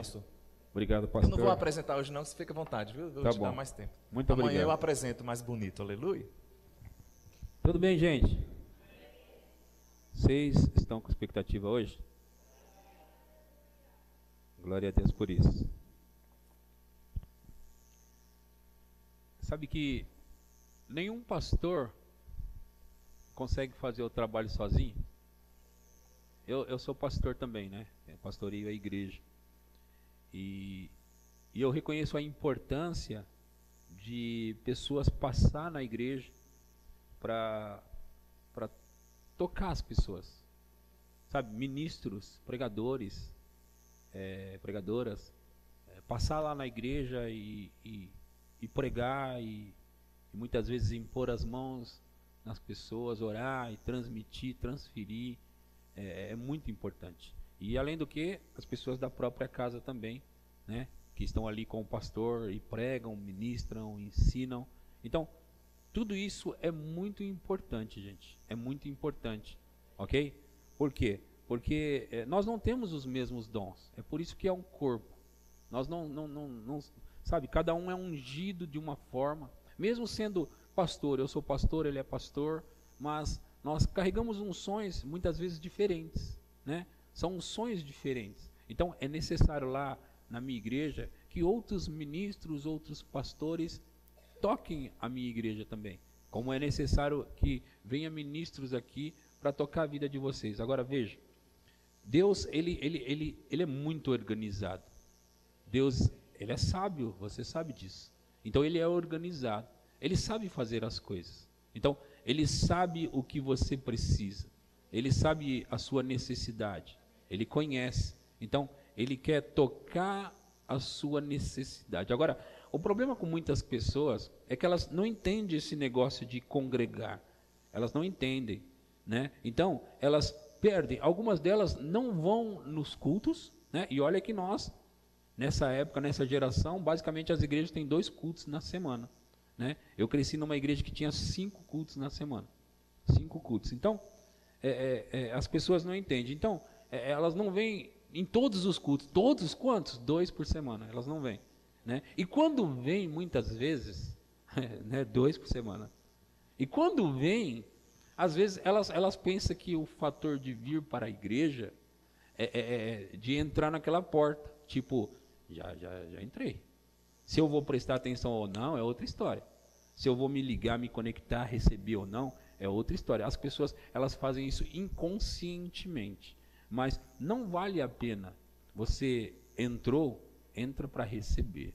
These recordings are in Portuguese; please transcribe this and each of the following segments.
Pastor. Obrigado, Eu pastor. não vou apresentar hoje não, você fica à vontade, viu? Vou Tá te bom. dar mais tempo. Muito Amanhã obrigado. eu apresento mais bonito, aleluia. Tudo bem, gente? Vocês estão com expectativa hoje? Glória a Deus por isso. Sabe que nenhum pastor consegue fazer o trabalho sozinho? Eu sou pastor também, né? Eu pastoreio a igreja. E eu reconheço a importância de pessoas passar na igreja para tocar as pessoas. Sabe, ministros, pregadores, pregadoras, passar lá na igreja e pregar e muitas vezes impor as mãos nas pessoas, orar e transmitir, transferir, é muito importante. E além do que, as pessoas da própria casa também, né, que estão ali com o pastor e pregam, ministram, ensinam. Então, tudo isso é muito importante, gente. É muito importante, ok? Por quê? Porque nós não temos os mesmos dons. É por isso que é um corpo. Nós não, sabe, cada um é ungido de uma forma. Mesmo sendo pastor, eu sou pastor, ele é pastor, mas nós carregamos unções muitas vezes diferentes, né? São unções diferentes. Então é necessário lá na minha igreja que outros ministros, outros pastores toquem a minha igreja também. Como é necessário que venha ministros aqui para tocar a vida de vocês. Agora veja, Deus ele é muito organizado. Deus, ele é sábio, você sabe disso. Então ele é organizado. Ele sabe fazer as coisas. Então ele sabe o que você precisa. Ele sabe a sua necessidade. Ele conhece. Então ele quer tocar a sua necessidade. Agora, o problema com muitas pessoas é que elas não entendem esse negócio de congregar. Elas não entendem, né? Então, elas perdem. Algumas delas não vão nos cultos, né? E olha que nós, nessa época, nessa geração, basicamente as igrejas têm 2 cultos na semana, né? Eu cresci numa igreja que tinha 5 cultos na semana. 5 cultos. Então, as pessoas não entendem. Então, elas não vêm em todos os cultos. Todos quantos? 2 por semana. Elas não vêm, né? E quando vem, muitas vezes, né, 2 por semana. E quando vem, às vezes elas pensam que o fator de vir para a igreja é de entrar naquela porta. Tipo, já entrei. Se eu vou prestar atenção ou não, é outra história. Se eu vou me ligar, me conectar, receber ou não, é outra história. As pessoas, elas fazem isso inconscientemente. Mas não vale a pena. Você entra para receber.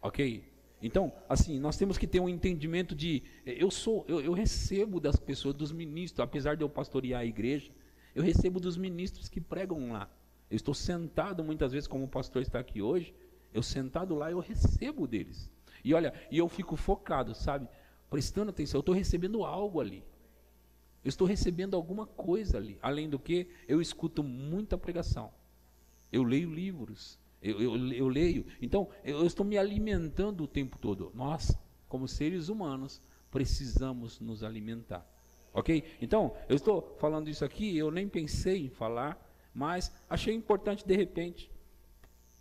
Ok? Então, assim, nós temos que ter um entendimento de... Eu recebo das pessoas, dos ministros, apesar de eu pastorear a igreja, eu recebo dos ministros que pregam lá. Eu estou sentado, muitas vezes, como o pastor está aqui hoje, eu sentado lá, eu recebo deles. E olha, e eu fico focado, sabe? Prestando atenção, eu estou recebendo algo ali. Eu estou recebendo alguma coisa ali. Além do que, eu escuto muita pregação. Eu leio livros. Eu leio. Então, eu estou me alimentando o tempo todo. Nós, como seres humanos, precisamos nos alimentar. Ok? Então, eu estou falando isso aqui, eu nem pensei em falar, mas achei importante, de repente,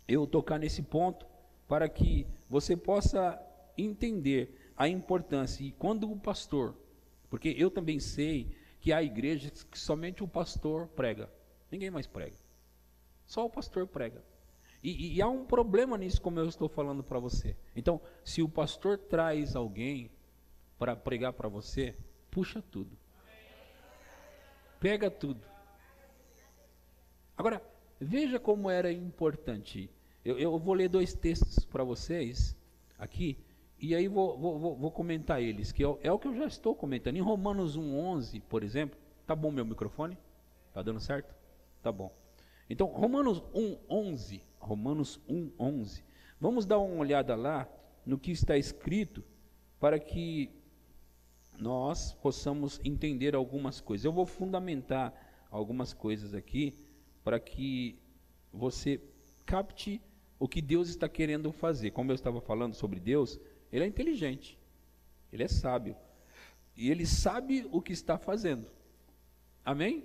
eu tocar nesse ponto, para que você possa entender a importância. E quando o pastor... Porque eu também sei que há igrejas que somente o pastor prega. Ninguém mais prega. Só o pastor prega. E há um problema nisso, como eu estou falando para você. Então, se o pastor traz alguém para pregar para você, puxa tudo. Pega tudo. Agora, veja como era importante. Eu vou ler 2 textos para vocês aqui. E aí vou comentar eles, que é o que eu já estou comentando. Em Romanos 1:11, por exemplo, tá bom meu microfone? Tá dando certo? Tá bom. Então, Romanos 1:11, vamos dar uma olhada lá no que está escrito, para que nós possamos entender algumas coisas. Eu vou fundamentar algumas coisas aqui, para que você capte o que Deus está querendo fazer. Como eu estava falando sobre Deus, Ele é inteligente, Ele é sábio, e Ele sabe o que está fazendo. Amém?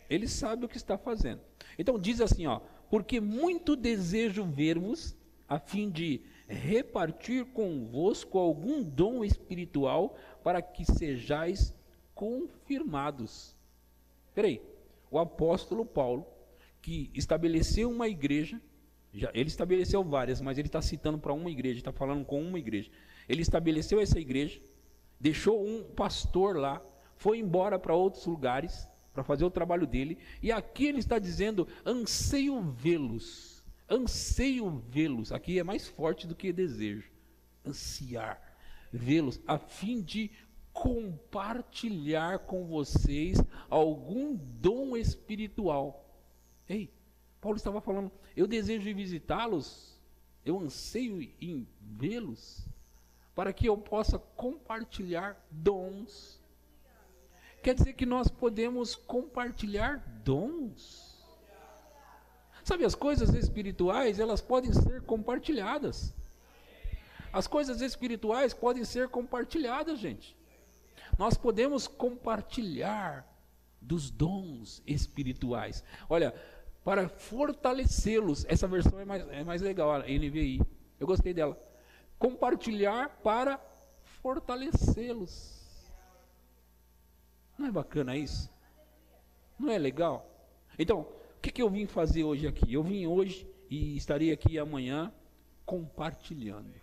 Ele sabe o que está fazendo. Então diz assim, ó, porque muito desejo ver-vos, a fim de repartir convosco algum dom espiritual, para que sejais confirmados. Peraí, o apóstolo Paulo, que estabeleceu uma igreja, ele estabeleceu várias, mas ele está citando para uma igreja, está falando com uma igreja. Ele estabeleceu essa igreja, deixou um pastor lá, foi embora para outros lugares, para fazer o trabalho dele, e aqui ele está dizendo, anseio vê-los, aqui é mais forte do que desejo, ansiar, vê-los, a fim de compartilhar com vocês algum dom espiritual. Ei, Paulo estava falando, eu desejo visitá-los, eu anseio em vê-los, para que eu possa compartilhar dons. Quer dizer que nós podemos compartilhar dons. Sabe, as coisas espirituais, elas podem ser compartilhadas. As coisas espirituais podem ser compartilhadas, gente. Nós podemos compartilhar dos dons espirituais. Olha, para fortalecê-los, essa versão é mais legal, a NVI, eu gostei dela. Compartilhar para fortalecê-los. Não é bacana isso? Não é legal? Então, o que eu vim fazer hoje aqui? Eu vim hoje e estarei aqui amanhã compartilhando.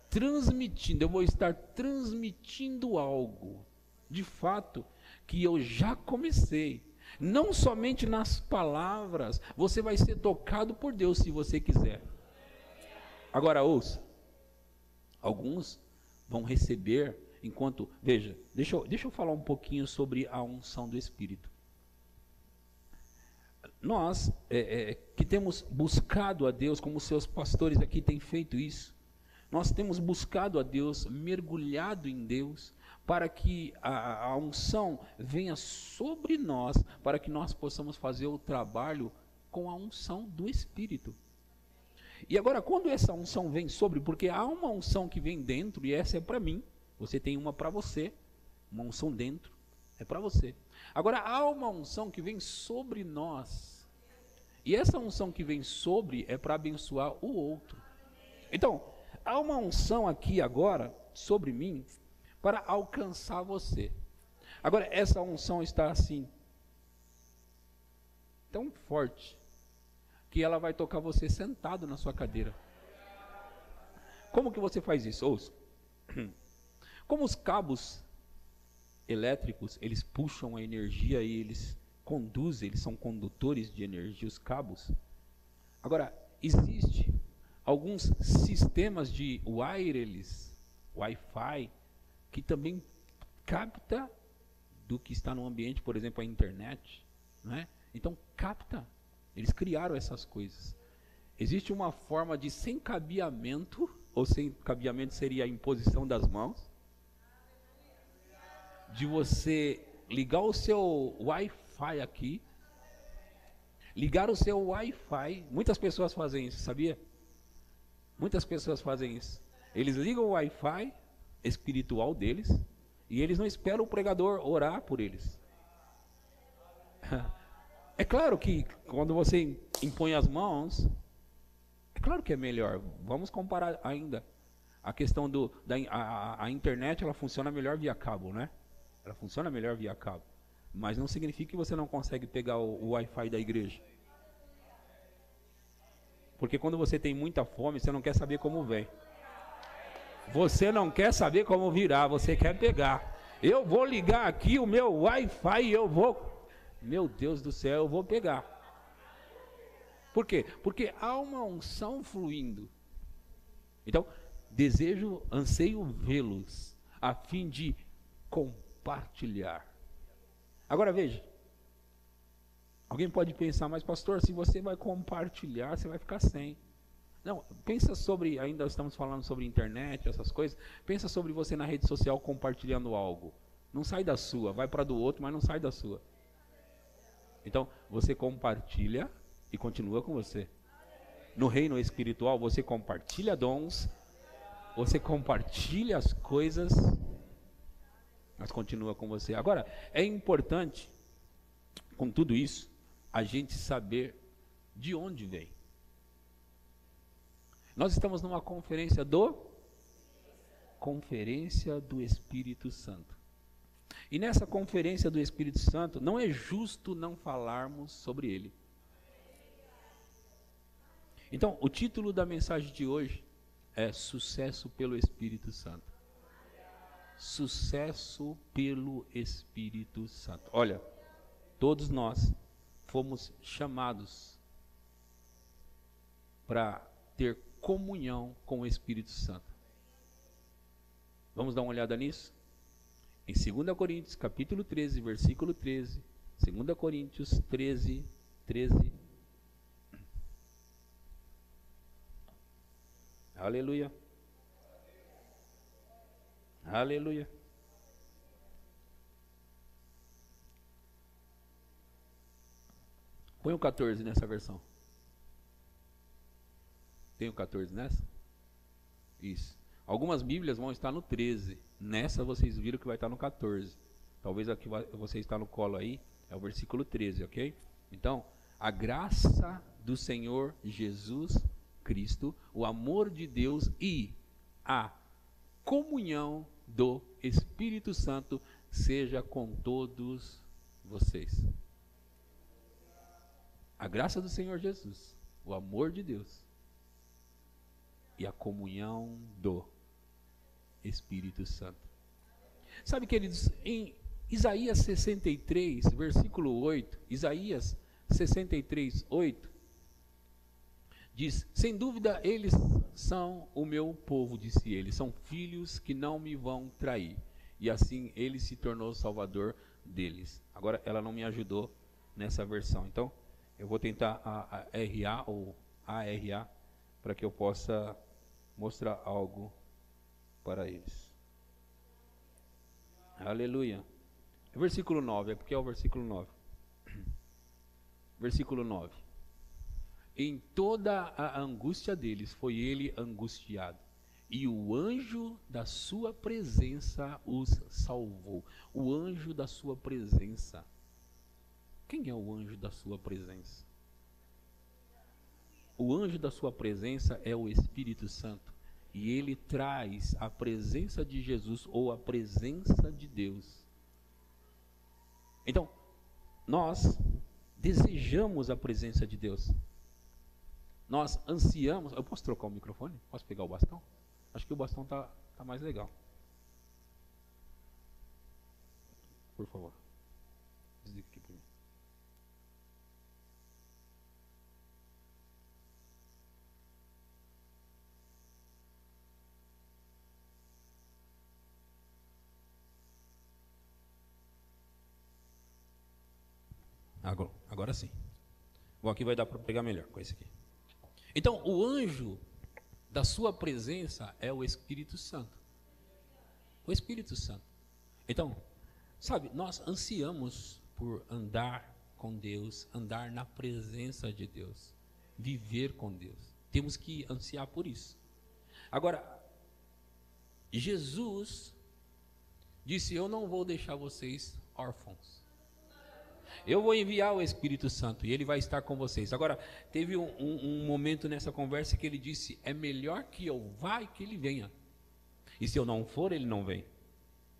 Transmitindo, eu vou estar transmitindo algo, de fato, que eu já comecei. Não somente nas palavras, você vai ser tocado por Deus se você quiser. Agora ouça, alguns vão receber enquanto, veja, deixa eu falar um pouquinho sobre a unção do Espírito. Nós que temos buscado a Deus, como seus pastores aqui têm feito isso, nós temos buscado a Deus, mergulhado em Deus, para que a unção venha sobre nós, para que nós possamos fazer o trabalho com a unção do Espírito. E agora, quando essa unção vem sobre, porque há uma unção que vem dentro, e essa é para mim, você tem uma para você, uma unção dentro, é para você. Agora, há uma unção que vem sobre nós, e essa unção que vem sobre é para abençoar o outro. Então, há uma unção aqui agora, sobre mim, para alcançar você. Agora, essa unção está assim, tão forte, que ela vai tocar você sentado na sua cadeira. Como que você faz isso? Ouça. Como os cabos elétricos, eles puxam a energia e eles conduzem, eles são condutores de energia, os cabos. Agora, existe alguns sistemas de wireless, Wi-Fi, que também capta do que está no ambiente, por exemplo, a internet, não é? Então, capta. Eles criaram essas coisas. Existe uma forma de sem cabeamento, ou sem cabeamento seria a imposição das mãos, de você ligar o seu Wi-Fi aqui, ligar o seu Wi-Fi. Muitas pessoas fazem isso, sabia? Muitas pessoas fazem isso. Eles ligam o Wi-Fi espiritual deles e eles não esperam o pregador orar por eles. É claro que quando você impõe as mãos, é claro que é melhor. Vamos comparar ainda. A questão a internet, ela funciona melhor via cabo, né? Ela funciona melhor via cabo. Mas não significa que você não consegue pegar o Wi-Fi da igreja. Porque quando você tem muita fome, você não quer saber como vem. Você não quer saber como virá, você quer pegar. Eu vou ligar aqui o meu Wi-Fi e eu vou... Meu Deus do céu, eu vou pegar. Por quê? Porque há uma unção fluindo. Então, anseio vê-los, a fim de compartilhar. Agora veja. Alguém pode pensar, mas pastor, se você vai compartilhar, você vai ficar sem. Não, pensa sobre, ainda estamos falando sobre internet, essas coisas. Pensa sobre você na rede social compartilhando algo. Não sai da sua, vai para do outro, mas não sai da sua. Então, você compartilha e continua com você. No reino espiritual, você compartilha dons, você compartilha as coisas, mas continua com você. Agora, é importante, com tudo isso, a gente saber De onde vem? Nós estamos numa conferência do Espírito Santo. E nessa conferência do Espírito Santo, não é justo não falarmos sobre ele. Então, o título da mensagem de hoje é Sucesso pelo Espírito Santo. Sucesso pelo Espírito Santo. Olha, todos nós fomos chamados para ter comunhão com o Espírito Santo. Vamos dar uma olhada nisso? Em 2 Coríntios, capítulo 13, versículo 13. 2 Coríntios 13, 13. Aleluia. Aleluia. Põe o 14 nessa versão. Tem o 14 nessa? Isso. Algumas Bíblias vão estar no 13. Nessa vocês viram que vai estar no 14. Talvez aqui você está no colo aí, é o versículo 13, ok? Então, a graça do Senhor Jesus Cristo, o amor de Deus e a comunhão do Espírito Santo seja com todos vocês. A graça do Senhor Jesus, o amor de Deus e a comunhão do Espírito Santo. Sabe, queridos, em Isaías 63, versículo 8, Isaías 63, 8, diz: sem dúvida eles são o meu povo, disse ele, são filhos que não me vão trair. E assim ele se tornou o salvador deles. Agora ela não me ajudou nessa versão, então eu vou tentar a RA ou ARA para que eu possa mostrar algo para eles. Aleluia. Versículo 9, é porque é o versículo 9. Versículo 9. Em toda a angústia deles foi ele angustiado, e o anjo da sua presença os salvou. O anjo da sua presença. Quem é o anjo da sua presença? O anjo da sua presença é o Espírito Santo. E ele traz a presença de Jesus ou a presença de Deus. Então, nós desejamos a presença de Deus. Nós ansiamos. Eu posso trocar o microfone? Posso pegar o bastão? Acho que o bastão tá mais legal. Por favor. Desliga aqui primeiro. Agora sim. Bom, aqui vai dar para pegar melhor com esse aqui. Então, o anjo da sua presença é o Espírito Santo. O Espírito Santo. Então, sabe, nós ansiamos por andar com Deus, andar na presença de Deus, viver com Deus. Temos que ansiar por isso. Agora, Jesus disse: eu não vou deixar vocês órfãos. Eu vou enviar o Espírito Santo e ele vai estar com vocês. Agora, teve um momento nessa conversa que ele disse: é melhor que eu vá e que ele venha. E se eu não for, ele não vem.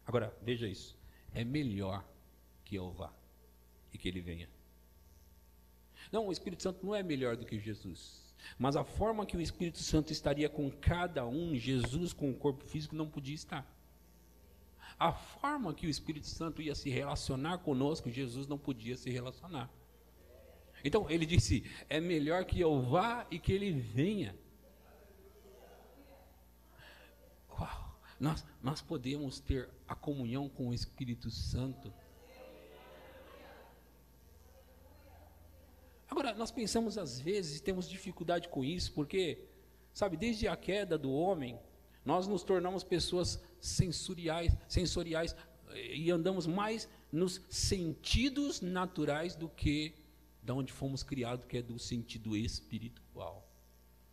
Agora, veja isso. É melhor que eu vá e que ele venha. Não, o Espírito Santo não é melhor do que Jesus. Mas a forma que o Espírito Santo estaria com cada um, Jesus com o corpo físico não podia estar. A forma que o Espírito Santo ia se relacionar conosco, Jesus não podia se relacionar. Então ele disse: é melhor que eu vá e que ele venha. Uau! Nós podemos ter a comunhão com o Espírito Santo. Agora, nós pensamos às vezes, temos dificuldade com isso, porque, sabe, desde a queda do homem, nós nos tornamos pessoas sensoriais e andamos mais nos sentidos naturais do que de onde fomos criados, que é do sentido espiritual.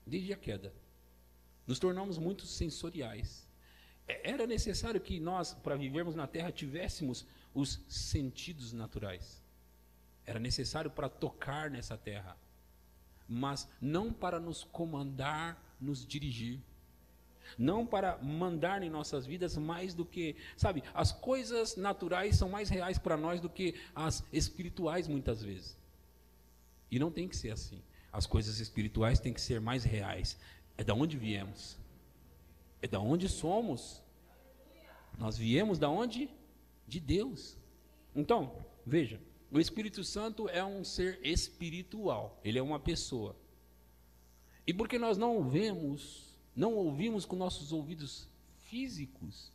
Desde a queda, nos tornamos muito sensoriais. Era necessário que nós, para vivermos na terra, tivéssemos os sentidos naturais. Era necessário para tocar nessa terra. mas não para nos comandar, nos dirigir. Não para mandar em nossas vidas mais do que, sabe, as coisas naturais são mais reais para nós do que as espirituais muitas vezes. E não tem que ser assim. As coisas espirituais têm que ser mais reais. É da onde viemos. É da onde somos. Nós viemos da onde? De Deus. Então, veja, o Espírito Santo é um ser espiritual. Ele é uma pessoa. E porque nós não vemos, não ouvimos com nossos ouvidos físicos,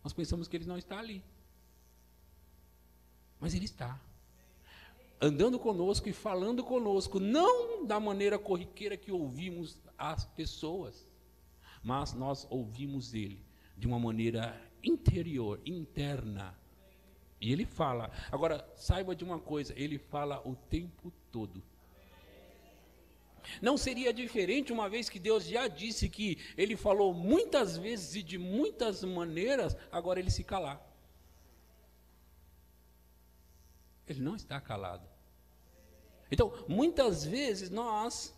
nós pensamos que ele não está ali. Mas ele está. Andando conosco e falando conosco, não da maneira corriqueira que ouvimos as pessoas, mas nós ouvimos ele de uma maneira interior, interna. E ele fala. Agora, saiba de uma coisa, ele fala o tempo todo. Não seria diferente, uma vez que Deus já disse que ele falou muitas vezes e de muitas maneiras, agora ele se calar. Ele não está calado. Então, muitas vezes nós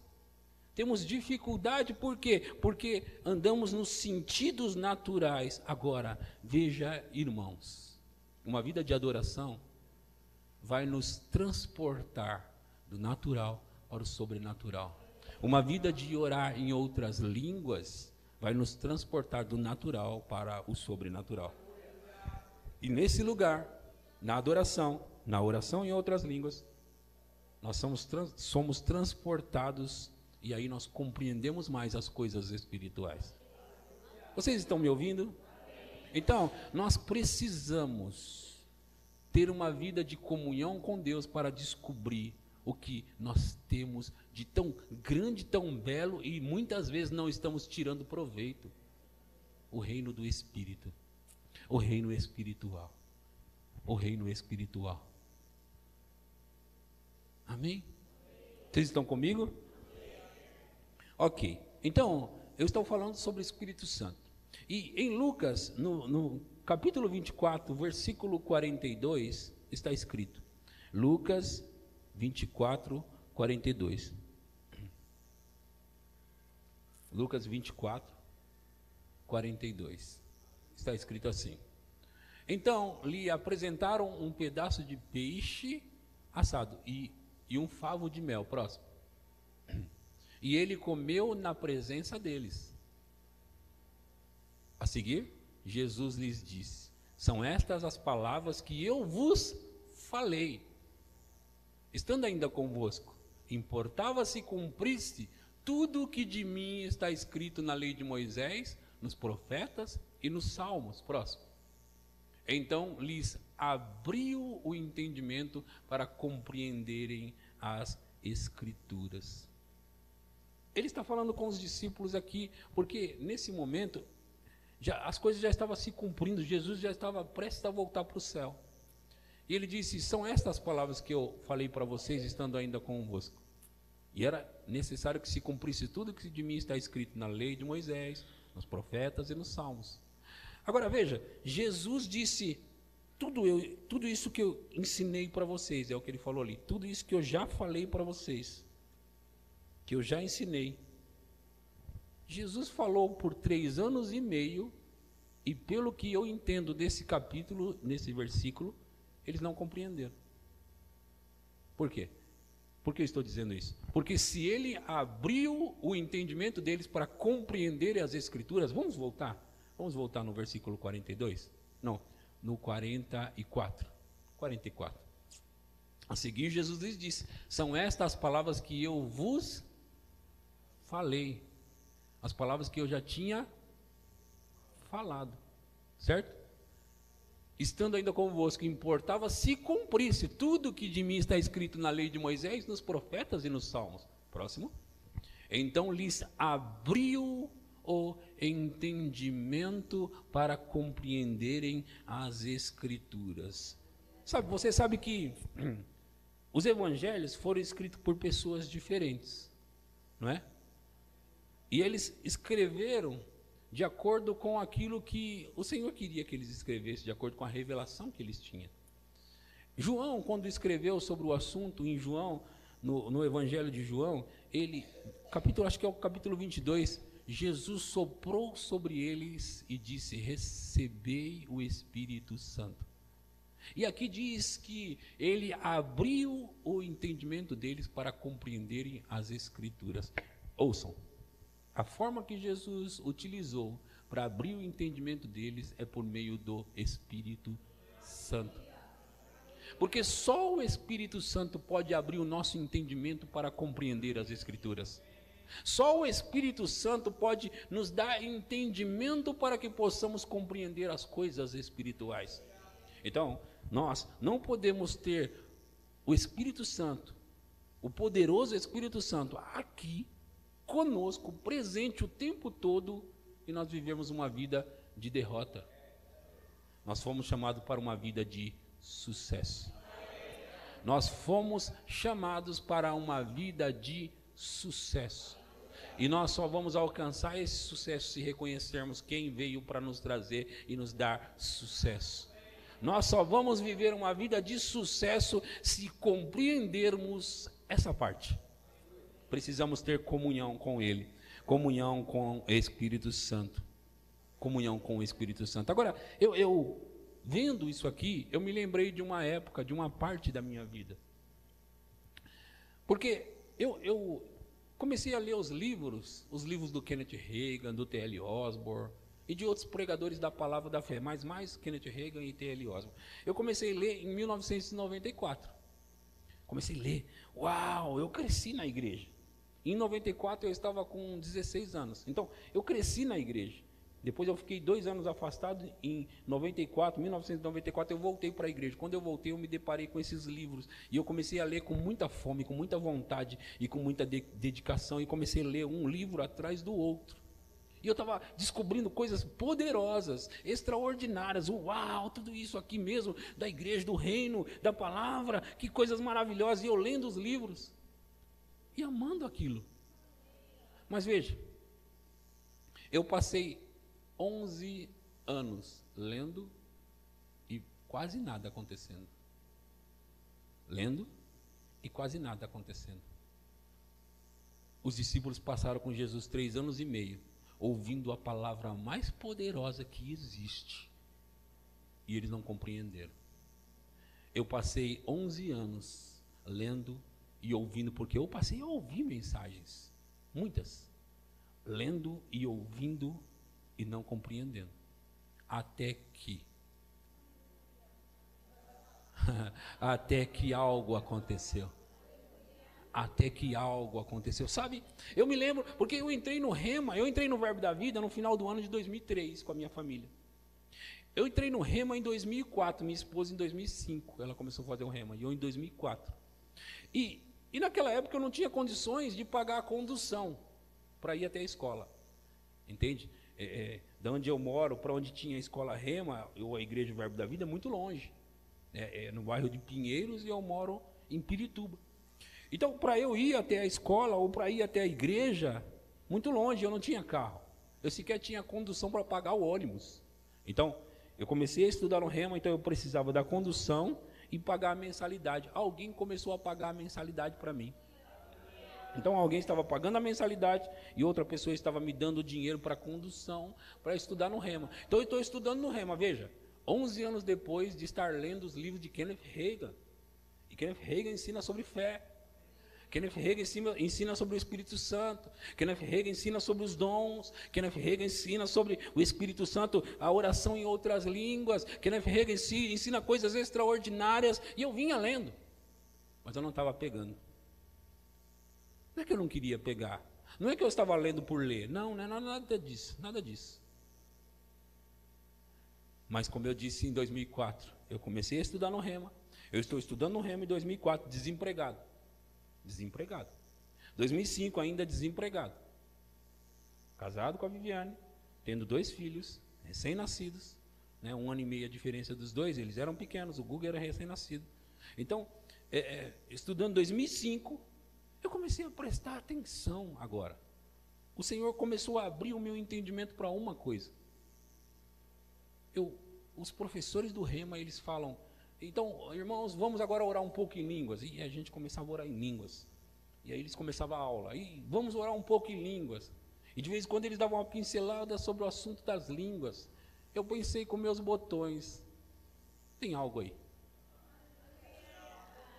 temos dificuldade, por quê? Porque andamos nos sentidos naturais. Agora, veja, irmãos, uma vida de adoração vai nos transportar do natural para o sobrenatural. Uma vida de orar em outras línguas vai nos transportar do natural para o sobrenatural. E nesse lugar, na adoração, na oração em outras línguas, nós somos transportados e aí nós compreendemos mais as coisas espirituais. Vocês estão me ouvindo? Então, nós precisamos ter uma vida de comunhão com Deus para descobrir o que nós temos de tão grande, tão belo e muitas vezes não estamos tirando proveito. O reino do Espírito, o reino espiritual, o reino espiritual. Amém? Vocês estão comigo? Ok, então, eu estou falando sobre o Espírito Santo. E em Lucas, no capítulo 24, versículo 42, está escrito. Lucas 24, 42. Lucas 24, 42. Está escrito assim. Então, lhe apresentaram um pedaço de peixe assado e um favo de mel, próximo. E ele comeu na presença deles. A seguir, Jesus lhes disse: são estas as palavras que eu vos falei, estando ainda convosco. Importava-se cumprisse tudo o que de mim está escrito na lei de Moisés, nos profetas e nos salmos. Próximo. Então lhes abriu o entendimento para compreenderem as Escrituras. Ele está falando com os discípulos aqui, porque nesse momento as coisas já estavam se cumprindo, Jesus já estava prestes a voltar para o céu. E ele disse: são estas palavras que eu falei para vocês, estando ainda convosco. E era necessário que se cumprisse tudo que de mim está escrito na lei de Moisés, nos profetas e nos salmos. Agora veja, Jesus disse: tudo isso que eu ensinei para vocês, é o que ele falou ali, tudo isso que eu já falei para vocês, que eu já ensinei. Jesus falou por 3 anos e meio, e pelo que eu entendo desse capítulo, nesse versículo, eles não compreenderam. Por quê? Por que eu estou dizendo isso? Porque se ele abriu o entendimento deles para compreenderem as Escrituras, vamos voltar no versículo 42? Não, no 44. A seguir, Jesus lhes disse: são estas as palavras que eu vos falei, as palavras que eu já tinha falado, certo? Estando ainda convosco, importava se cumprisse tudo que de mim está escrito na lei de Moisés, nos profetas e nos salmos. Próximo. Então lhes abriu o entendimento para compreenderem as Escrituras. Você sabe que os evangelhos foram escritos por pessoas diferentes, não é? E eles escreveram de acordo com aquilo que o Senhor queria que eles escrevessem, de acordo com a revelação que eles tinham. João, quando escreveu sobre o assunto, em João, no Evangelho de João, acho que é o capítulo 22, Jesus soprou sobre eles e disse: recebei o Espírito Santo. E aqui diz que ele abriu o entendimento deles para compreenderem as Escrituras. Ouçam, a forma que Jesus utilizou para abrir o entendimento deles é por meio do Espírito Santo. Porque só o Espírito Santo pode abrir o nosso entendimento para compreender as Escrituras. Só o Espírito Santo pode nos dar entendimento para que possamos compreender as coisas espirituais. Então, nós não podemos ter o Espírito Santo, o poderoso Espírito Santo, aqui, conosco, presente o tempo todo, e nós vivemos uma vida de derrota. Nós fomos chamados para uma vida de sucesso. Nós fomos chamados para uma vida de sucesso. E nós só vamos alcançar esse sucesso se reconhecermos quem veio para nos trazer e nos dar sucesso. Nós só vamos viver uma vida de sucesso se compreendermos essa parte. Precisamos ter comunhão com Ele, comunhão com o Espírito Santo, comunhão com o Espírito Santo. Agora, eu vendo isso aqui, eu me lembrei de uma época, de uma parte da minha vida. Porque eu comecei a ler os livros do Kenneth Hagin, do T.L. Osborne, e de outros pregadores da palavra da fé, mas mais Kenneth Hagin e T.L. Osborne. Eu comecei a ler em 1994. Comecei a ler. Uau, eu cresci na igreja. Em 94 eu estava com 16 anos. Então, eu cresci na igreja. Depois eu fiquei 2 anos afastado. Em 1994 eu voltei para a igreja. Quando eu voltei, eu me deparei com esses livros. E eu comecei a ler com muita fome, com muita vontade e com muita dedicação. E comecei a ler um livro atrás do outro. E eu estava descobrindo coisas poderosas, extraordinárias. Uau, tudo isso aqui mesmo, da igreja, do reino, da palavra, que coisas maravilhosas. E eu lendo os livros e amando aquilo. Mas veja, eu passei 11 anos lendo e quase nada acontecendo. Lendo e quase nada acontecendo. Os discípulos passaram com Jesus 3 anos e meio. Ouvindo a palavra mais poderosa que existe, e eles não compreenderam. Eu passei 11 anos lendo e ouvindo, porque eu passei a ouvir mensagens, muitas, lendo e ouvindo e não compreendendo, até que algo aconteceu. Até que algo aconteceu. Sabe, eu me lembro, porque eu entrei no Rema, eu entrei no Verbo da Vida no final do ano de 2003 com a minha família. Eu entrei no Rema em 2004, minha esposa em 2005, ela começou a fazer o Rema, e eu em 2004. E naquela época eu não tinha condições de pagar a condução para ir até a escola, entende? Da onde eu moro, para onde tinha a escola Rema, ou a Igreja do Verbo da Vida, é muito longe. No bairro de Pinheiros, e eu moro em Pirituba. Então, para eu ir até a escola ou para ir até a igreja, muito longe, eu não tinha carro. Eu sequer tinha condução para pagar o ônibus. Então, eu comecei a estudar no Rema, então eu precisava da condução e pagar a mensalidade. Alguém começou a pagar a mensalidade para mim. Então, alguém estava pagando a mensalidade e outra pessoa estava me dando dinheiro para a condução, para estudar no Rema. Então, eu estou estudando no Rema, veja, 11 anos depois de estar lendo os livros de Kenneth Hagin. E Kenneth Hagin ensina sobre fé. Kenneth Hagin ensina sobre o Espírito Santo. Kenneth Hagin ensina sobre os dons. Kenneth Hagin ensina sobre o Espírito Santo, a oração em outras línguas. Kenneth Hagin ensina coisas extraordinárias. E eu vinha lendo, mas eu não estava pegando. Não é que eu não queria pegar. Não é que eu estava lendo por ler. Não é nada disso, nada disso. Mas como eu disse em 2004, eu comecei a estudar no Rema. Eu estou estudando no Rema em 2004, desempregado. 2005 ainda desempregado. Casado com a Viviane, tendo 2 filhos, recém-nascidos, né, 1 ano e meio a diferença dos dois, eles eram pequenos, o Guga era recém-nascido. Então, estudando em 2005, eu comecei a prestar atenção agora. O Senhor começou a abrir o meu entendimento para uma coisa. Os professores do Rema, eles falam, então, irmãos, vamos agora orar um pouco em línguas. E a gente começava a orar em línguas. E aí eles começavam a aula. Aí vamos orar um pouco em línguas. E de vez em quando eles davam uma pincelada sobre o assunto das línguas. Eu pensei com meus botões, tem algo aí.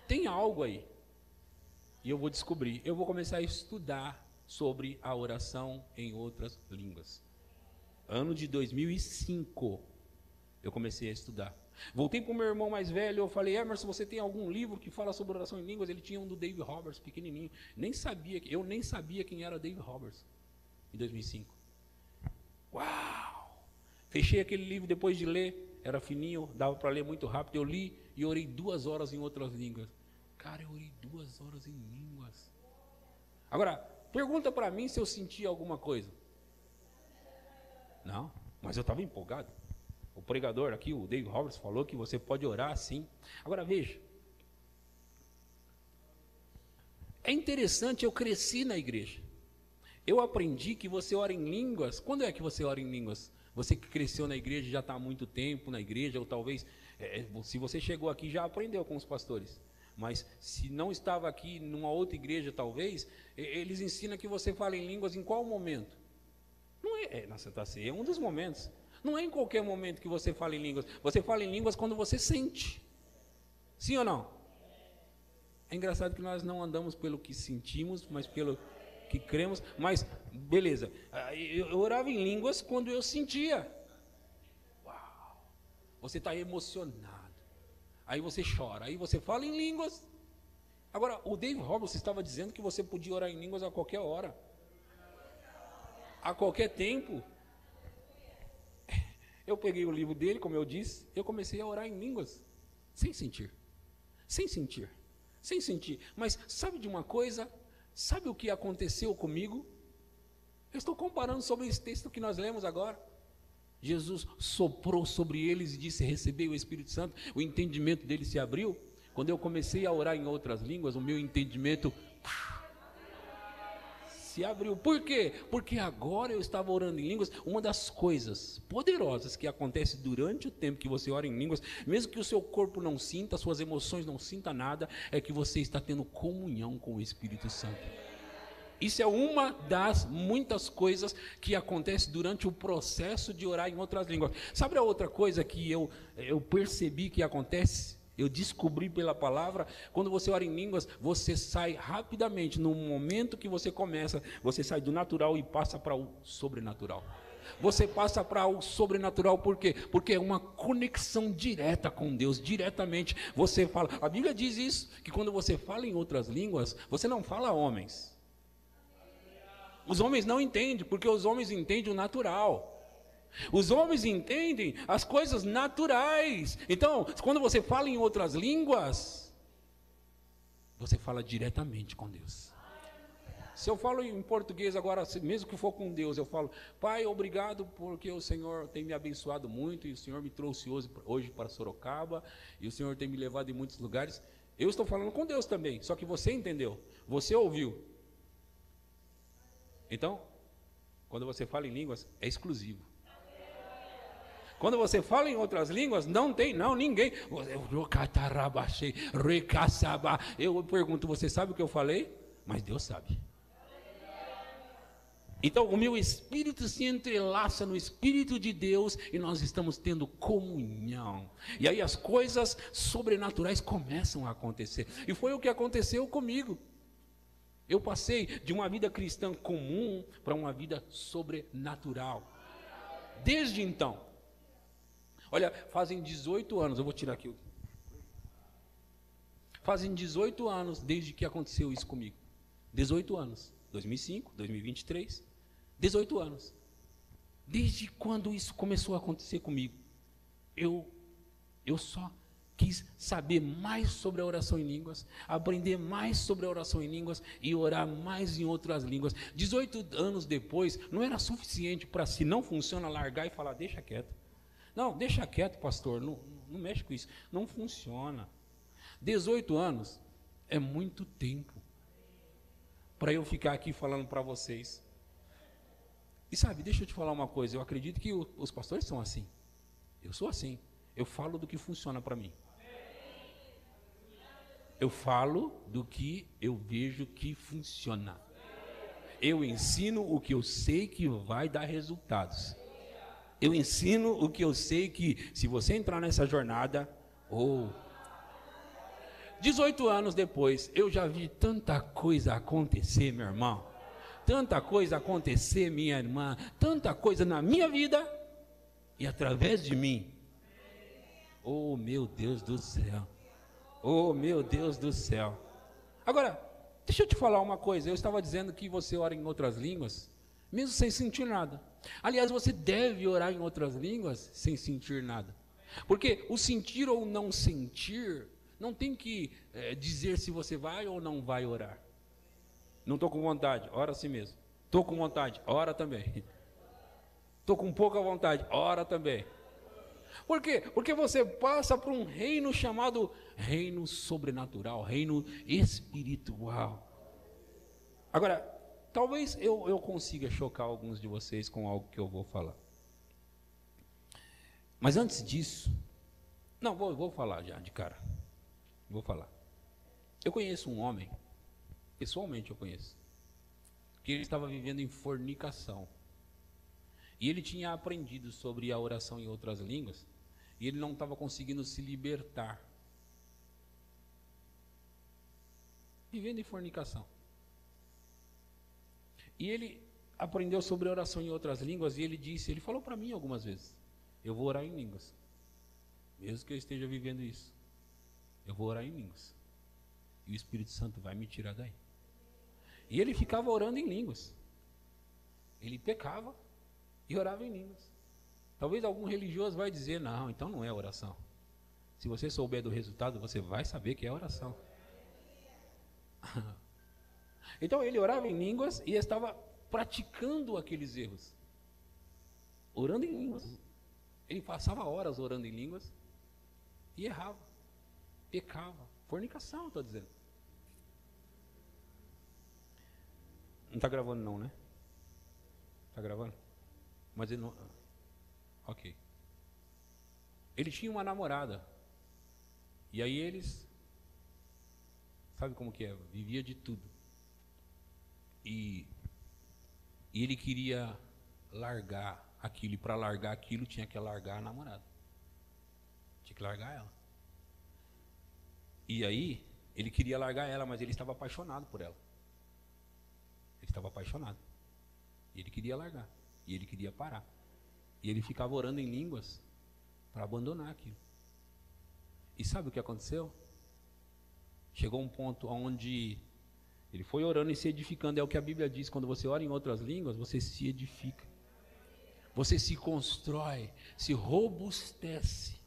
Tem algo aí. E eu vou descobrir. Eu vou começar a estudar sobre a oração em outras línguas. Ano de 2005, eu comecei a estudar. Voltei para o meu irmão mais velho, eu falei, Emerson, você tem algum livro que fala sobre oração em línguas? Ele tinha um do David Roberts, pequenininho. Eu nem sabia quem era David Roberts, em 2005. Uau! Fechei aquele livro depois de ler, era fininho, dava para ler muito rápido. Eu li e orei 2 horas em outras línguas. Cara, eu orei 2 horas em línguas. Agora, pergunta para mim se eu sentia alguma coisa. Não, mas eu estava empolgado. O pregador aqui, o David Roberts, falou que você pode orar assim. Agora veja. É interessante, eu cresci na igreja. Eu aprendi que você ora em línguas. Quando é que você ora em línguas? Você que cresceu na igreja, já está há muito tempo na igreja, ou talvez, se você chegou aqui, já aprendeu com os pastores. Mas se não estava aqui numa outra igreja, talvez, eles ensinam que você fala em línguas em qual momento? Não na Santa Ceia, é um dos momentos. Não é em qualquer momento que você fala em línguas. Você fala em línguas quando você sente. Sim ou não? É engraçado que nós não andamos pelo que sentimos, mas pelo que cremos. Mas, beleza. Eu orava em línguas quando eu sentia. Uau! Você está emocionado. Aí você chora. Aí você fala em línguas. Agora, o David Roberts estava dizendo que você podia orar em línguas a qualquer hora. A qualquer tempo. Eu peguei o livro dele, como eu disse, eu comecei a orar em línguas, sem sentir, sem sentir, sem sentir. Mas sabe de uma coisa? Sabe o que aconteceu comigo? Eu estou comparando sobre esse texto que nós lemos agora. Jesus soprou sobre eles e disse, recebei o Espírito Santo, o entendimento deles se abriu. Quando eu comecei a orar em outras línguas, o meu entendimento se abriu. Por quê? Porque agora eu estava orando em línguas. Uma das coisas poderosas que acontece durante o tempo que você ora em línguas, mesmo que o seu corpo não sinta, suas emoções não sintam nada, é que você está tendo comunhão com o Espírito Santo. Isso é uma das muitas coisas que acontece durante o processo de orar em outras línguas. Sabe a outra coisa que eu percebi que acontece? Eu descobri pela palavra, quando você ora em línguas, você sai rapidamente, no momento que você começa, você sai do natural e passa para o sobrenatural. Você passa para o sobrenatural, por quê? Porque é uma conexão direta com Deus, diretamente. Você fala, a Bíblia diz isso, que quando você fala em outras línguas, você não fala a homens. Os homens não entendem, porque os homens entendem o natural. Os homens entendem as coisas naturais. Então, quando você fala em outras línguas, você fala diretamente com Deus. Se eu falo em português agora, mesmo que for com Deus, eu falo, Pai, obrigado porque o Senhor tem me abençoado muito, e o Senhor me trouxe hoje para Sorocaba, e o Senhor tem me levado em muitos lugares. Eu estou falando com Deus também, só que você entendeu, você ouviu. Então, quando você fala em línguas, é exclusivo. Quando você fala em outras línguas, ninguém. Eu pergunto, você sabe o que eu falei? Mas Deus sabe. Então o meu espírito se entrelaça no Espírito de Deus e nós estamos tendo comunhão. E aí as coisas sobrenaturais começam a acontecer. E foi o que aconteceu comigo. Eu passei de uma vida cristã comum para uma vida sobrenatural. Desde então. Olha, fazem 18 anos, eu vou tirar aqui. Fazem 18 anos desde que aconteceu isso comigo. 18 anos. 2005, 2023. 18 anos. Desde quando isso começou a acontecer comigo, eu só quis saber mais sobre a oração em línguas, aprender mais sobre a oração em línguas e orar mais em outras línguas. 18 anos depois, não era suficiente para, se não funciona, largar e falar, deixa quieto. Não, deixa quieto, pastor, não mexe com isso. Não funciona. 18 anos é muito tempo para eu ficar aqui falando para vocês. E sabe, deixa eu te falar uma coisa, eu acredito que os pastores são assim. Eu sou assim. Eu falo do que funciona para mim. Eu falo do que eu vejo que funciona. Eu ensino o que eu sei que vai dar resultados. Eu ensino o que eu sei que, se você entrar nessa jornada, 18 anos depois, eu já vi tanta coisa acontecer, meu irmão. Tanta coisa acontecer, minha irmã. Tanta coisa na minha vida e através de mim. Oh, meu Deus do céu. Oh, meu Deus do céu. Agora, deixa eu te falar uma coisa. Eu estava dizendo que você ora em outras línguas, mesmo sem sentir nada. Aliás, você deve orar em outras línguas sem sentir nada. Porque o sentir ou não sentir, não tem que dizer se você vai ou não vai orar. Não estou com vontade, ora assim mesmo. Estou com vontade, ora também. Estou com pouca vontade, ora também. Por quê? Porque você passa por um reino chamado reino sobrenatural, reino espiritual. Agora, talvez eu consiga chocar alguns de vocês com algo que eu vou falar. Mas antes disso, não, vou falar já de cara. Vou falar. Eu conheço um homem, pessoalmente eu conheço, que ele estava vivendo em fornicação. E ele tinha aprendido sobre a oração em outras línguas, e ele não estava conseguindo se libertar. Vivendo em fornicação. E ele aprendeu sobre a oração em outras línguas, e ele falou para mim algumas vezes, eu vou orar em línguas, mesmo que eu esteja vivendo isso, eu vou orar em línguas, e o Espírito Santo vai me tirar daí. E ele ficava orando em línguas, ele pecava e orava em línguas. Talvez algum religioso vai dizer, não, então não é oração. Se você souber do resultado, você vai saber que é oração. Então ele orava em línguas e estava praticando aqueles erros, orando em línguas. Ele passava horas orando em línguas e errava, pecava, fornicação, estou dizendo. Não está gravando não, né? Está gravando? Mas ele não... Ok. Ele tinha uma namorada. E aí eles... Sabe como que é? Vivia de tudo. E ele queria largar aquilo. E para largar aquilo tinha que largar a namorada. Tinha que largar ela. E aí ele queria largar ela, mas ele estava apaixonado por ela. Ele estava apaixonado. E ele queria largar. E ele queria parar. E ele ficava orando em línguas para abandonar aquilo. E sabe o que aconteceu? Chegou um ponto onde ele foi orando e se edificando. É o que a Bíblia diz, quando você ora em outras línguas, você se edifica. Você se constrói, se robustece.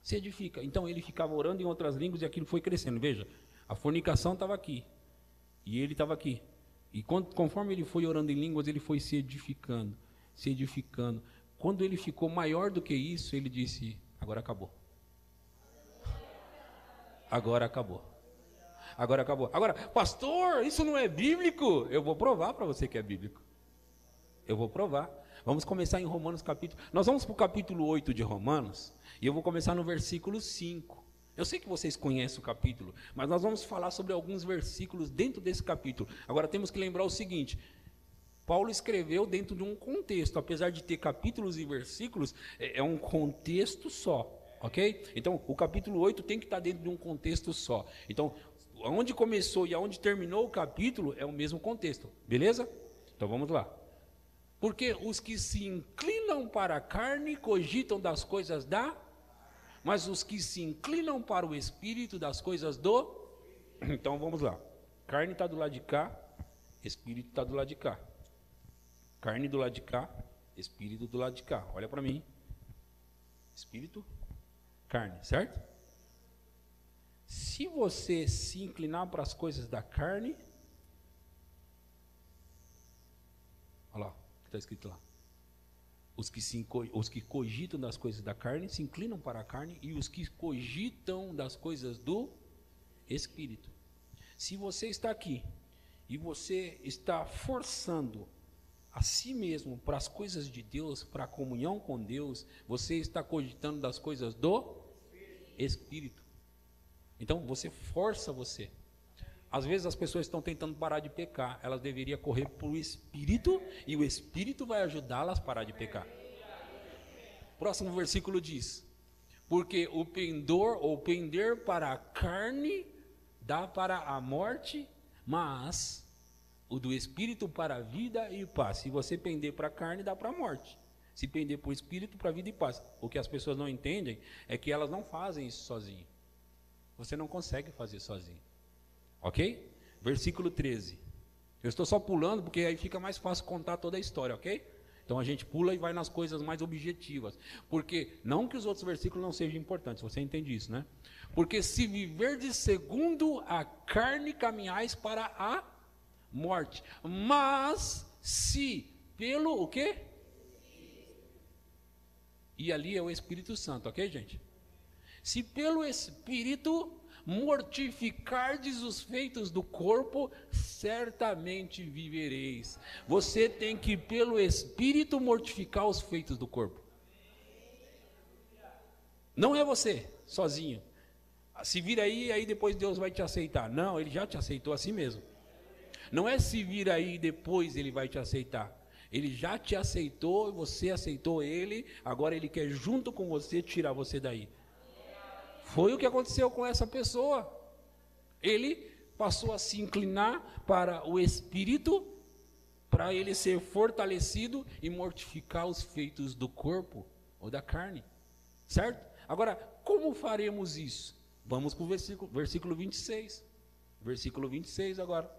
Se edifica. Então ele ficava orando em outras línguas e aquilo foi crescendo. Veja, a fornicação estava aqui. E ele estava aqui. E conforme ele foi orando em línguas, ele foi se edificando. Se edificando. Quando ele ficou maior do que isso, ele disse, agora acabou. Agora acabou. Agora acabou. Agora, pastor, isso não é bíblico? Eu vou provar para você que é bíblico. Eu vou provar. Vamos começar em Romanos capítulo... Nós vamos para o capítulo 8 de Romanos, e eu vou começar no versículo 5. Eu sei que vocês conhecem o capítulo, mas nós vamos falar sobre alguns versículos dentro desse capítulo. Agora temos que lembrar o seguinte, Paulo escreveu dentro de um contexto, apesar de ter capítulos e versículos, é um contexto só, ok? Então, o capítulo 8 tem que estar dentro de um contexto só. Então, onde começou e aonde terminou o capítulo é o mesmo contexto, beleza? Então, vamos lá. Porque os que se inclinam para a carne cogitam das coisas mas os que se inclinam para o Espírito das coisas do... Então, vamos lá. Carne está do lado de cá, Espírito está do lado de cá. Carne do lado de cá, Espírito do lado de cá. Olha para mim. Espírito, carne, certo? Se você se inclinar para as coisas da carne... Olha lá, o que está escrito lá. Os que cogitam das coisas da carne se inclinam para a carne, e os que cogitam das coisas do Espírito. Se você está aqui e você está forçando a si mesmo para as coisas de Deus, para a comunhão com Deus, você está cogitando das coisas do Espírito. Então você força você. Às vezes as pessoas estão tentando parar de pecar, elas deveriam correr para o Espírito e o Espírito vai ajudá-las a parar de pecar. Próximo versículo diz: porque o pendor ou pender para a carne dá para a morte, mas o do Espírito para a vida e paz. Se você pender para a carne, dá para a morte. Se pender para o Espírito, para a vida e paz. O que as pessoas não entendem é que elas não fazem isso sozinho. Você não consegue fazer sozinho. Ok? Versículo 13. Eu estou só pulando porque aí fica mais fácil contar toda a história, ok? Então a gente pula e vai nas coisas mais objetivas. Porque, não que os outros versículos não sejam importantes, você entende isso, né? Porque se viverdes segundo a carne, caminhais para a morte. Mas se pelo o quê? E ali é o Espírito Santo, ok, gente? Se pelo Espírito mortificardes os feitos do corpo, certamente vivereis. Você tem que, pelo Espírito, mortificar os feitos do corpo. Não é você, sozinho. Se vir aí depois Deus vai te aceitar. Não, Ele já te aceitou assim mesmo. Não é se vir aí depois Ele vai te aceitar. Ele já te aceitou, você aceitou Ele, agora Ele quer junto com você tirar você daí. Foi o que aconteceu com essa pessoa. Ele passou a se inclinar para o Espírito, para ele ser fortalecido e mortificar os feitos do corpo ou da carne. Certo? Agora, como faremos isso? Vamos para o versículo 26. Versículo 26 agora.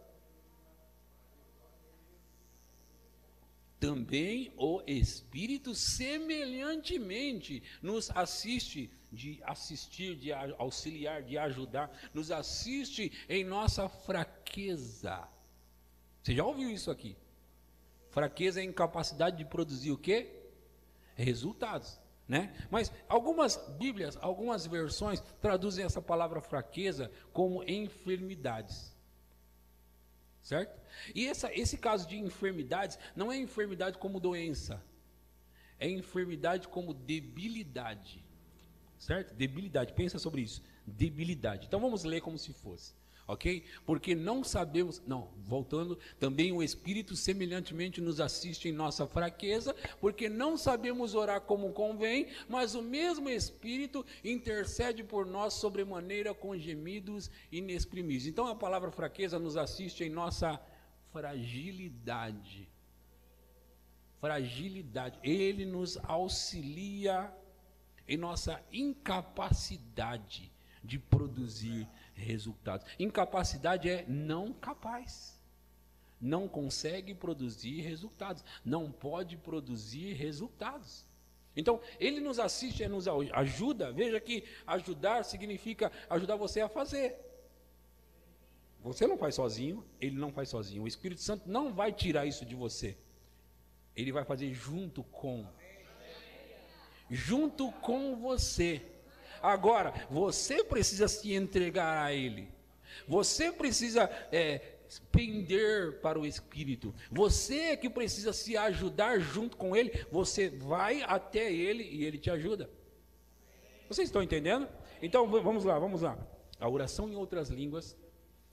Também o Espírito semelhantemente nos assiste, de auxiliar, de ajudar, nos assiste em nossa fraqueza. Você já ouviu isso aqui? Fraqueza é incapacidade de produzir o quê? Resultados, né? Mas algumas Bíblias, algumas versões traduzem essa palavra fraqueza como enfermidades. Certo? E esse caso de enfermidades não é enfermidade como doença, é enfermidade como debilidade. Certo? Debilidade, pensa sobre isso. Debilidade. Então vamos ler como se fosse, ok? Porque não sabemos, voltando, também o Espírito semelhantemente nos assiste em nossa fraqueza, porque não sabemos orar como convém, mas o mesmo Espírito intercede por nós sobremaneira com gemidos inexprimíveis. Então a palavra fraqueza nos assiste em nossa fragilidade. Fragilidade. Ele nos auxilia em nossa incapacidade de produzir resultados. Incapacidade é não capaz. Não consegue produzir resultados. Não pode produzir resultados. Então, ele nos assiste, nos ajuda. Veja que ajudar significa ajudar você a fazer. Você não faz sozinho, ele não faz sozinho. O Espírito Santo não vai tirar isso de você. Ele vai fazer junto com você. Agora, você precisa se entregar a Ele. Você precisa pender para o Espírito. Você é que precisa se ajudar junto com Ele. Você vai até Ele e Ele te ajuda. Vocês estão entendendo? Então, vamos lá. A oração em outras línguas.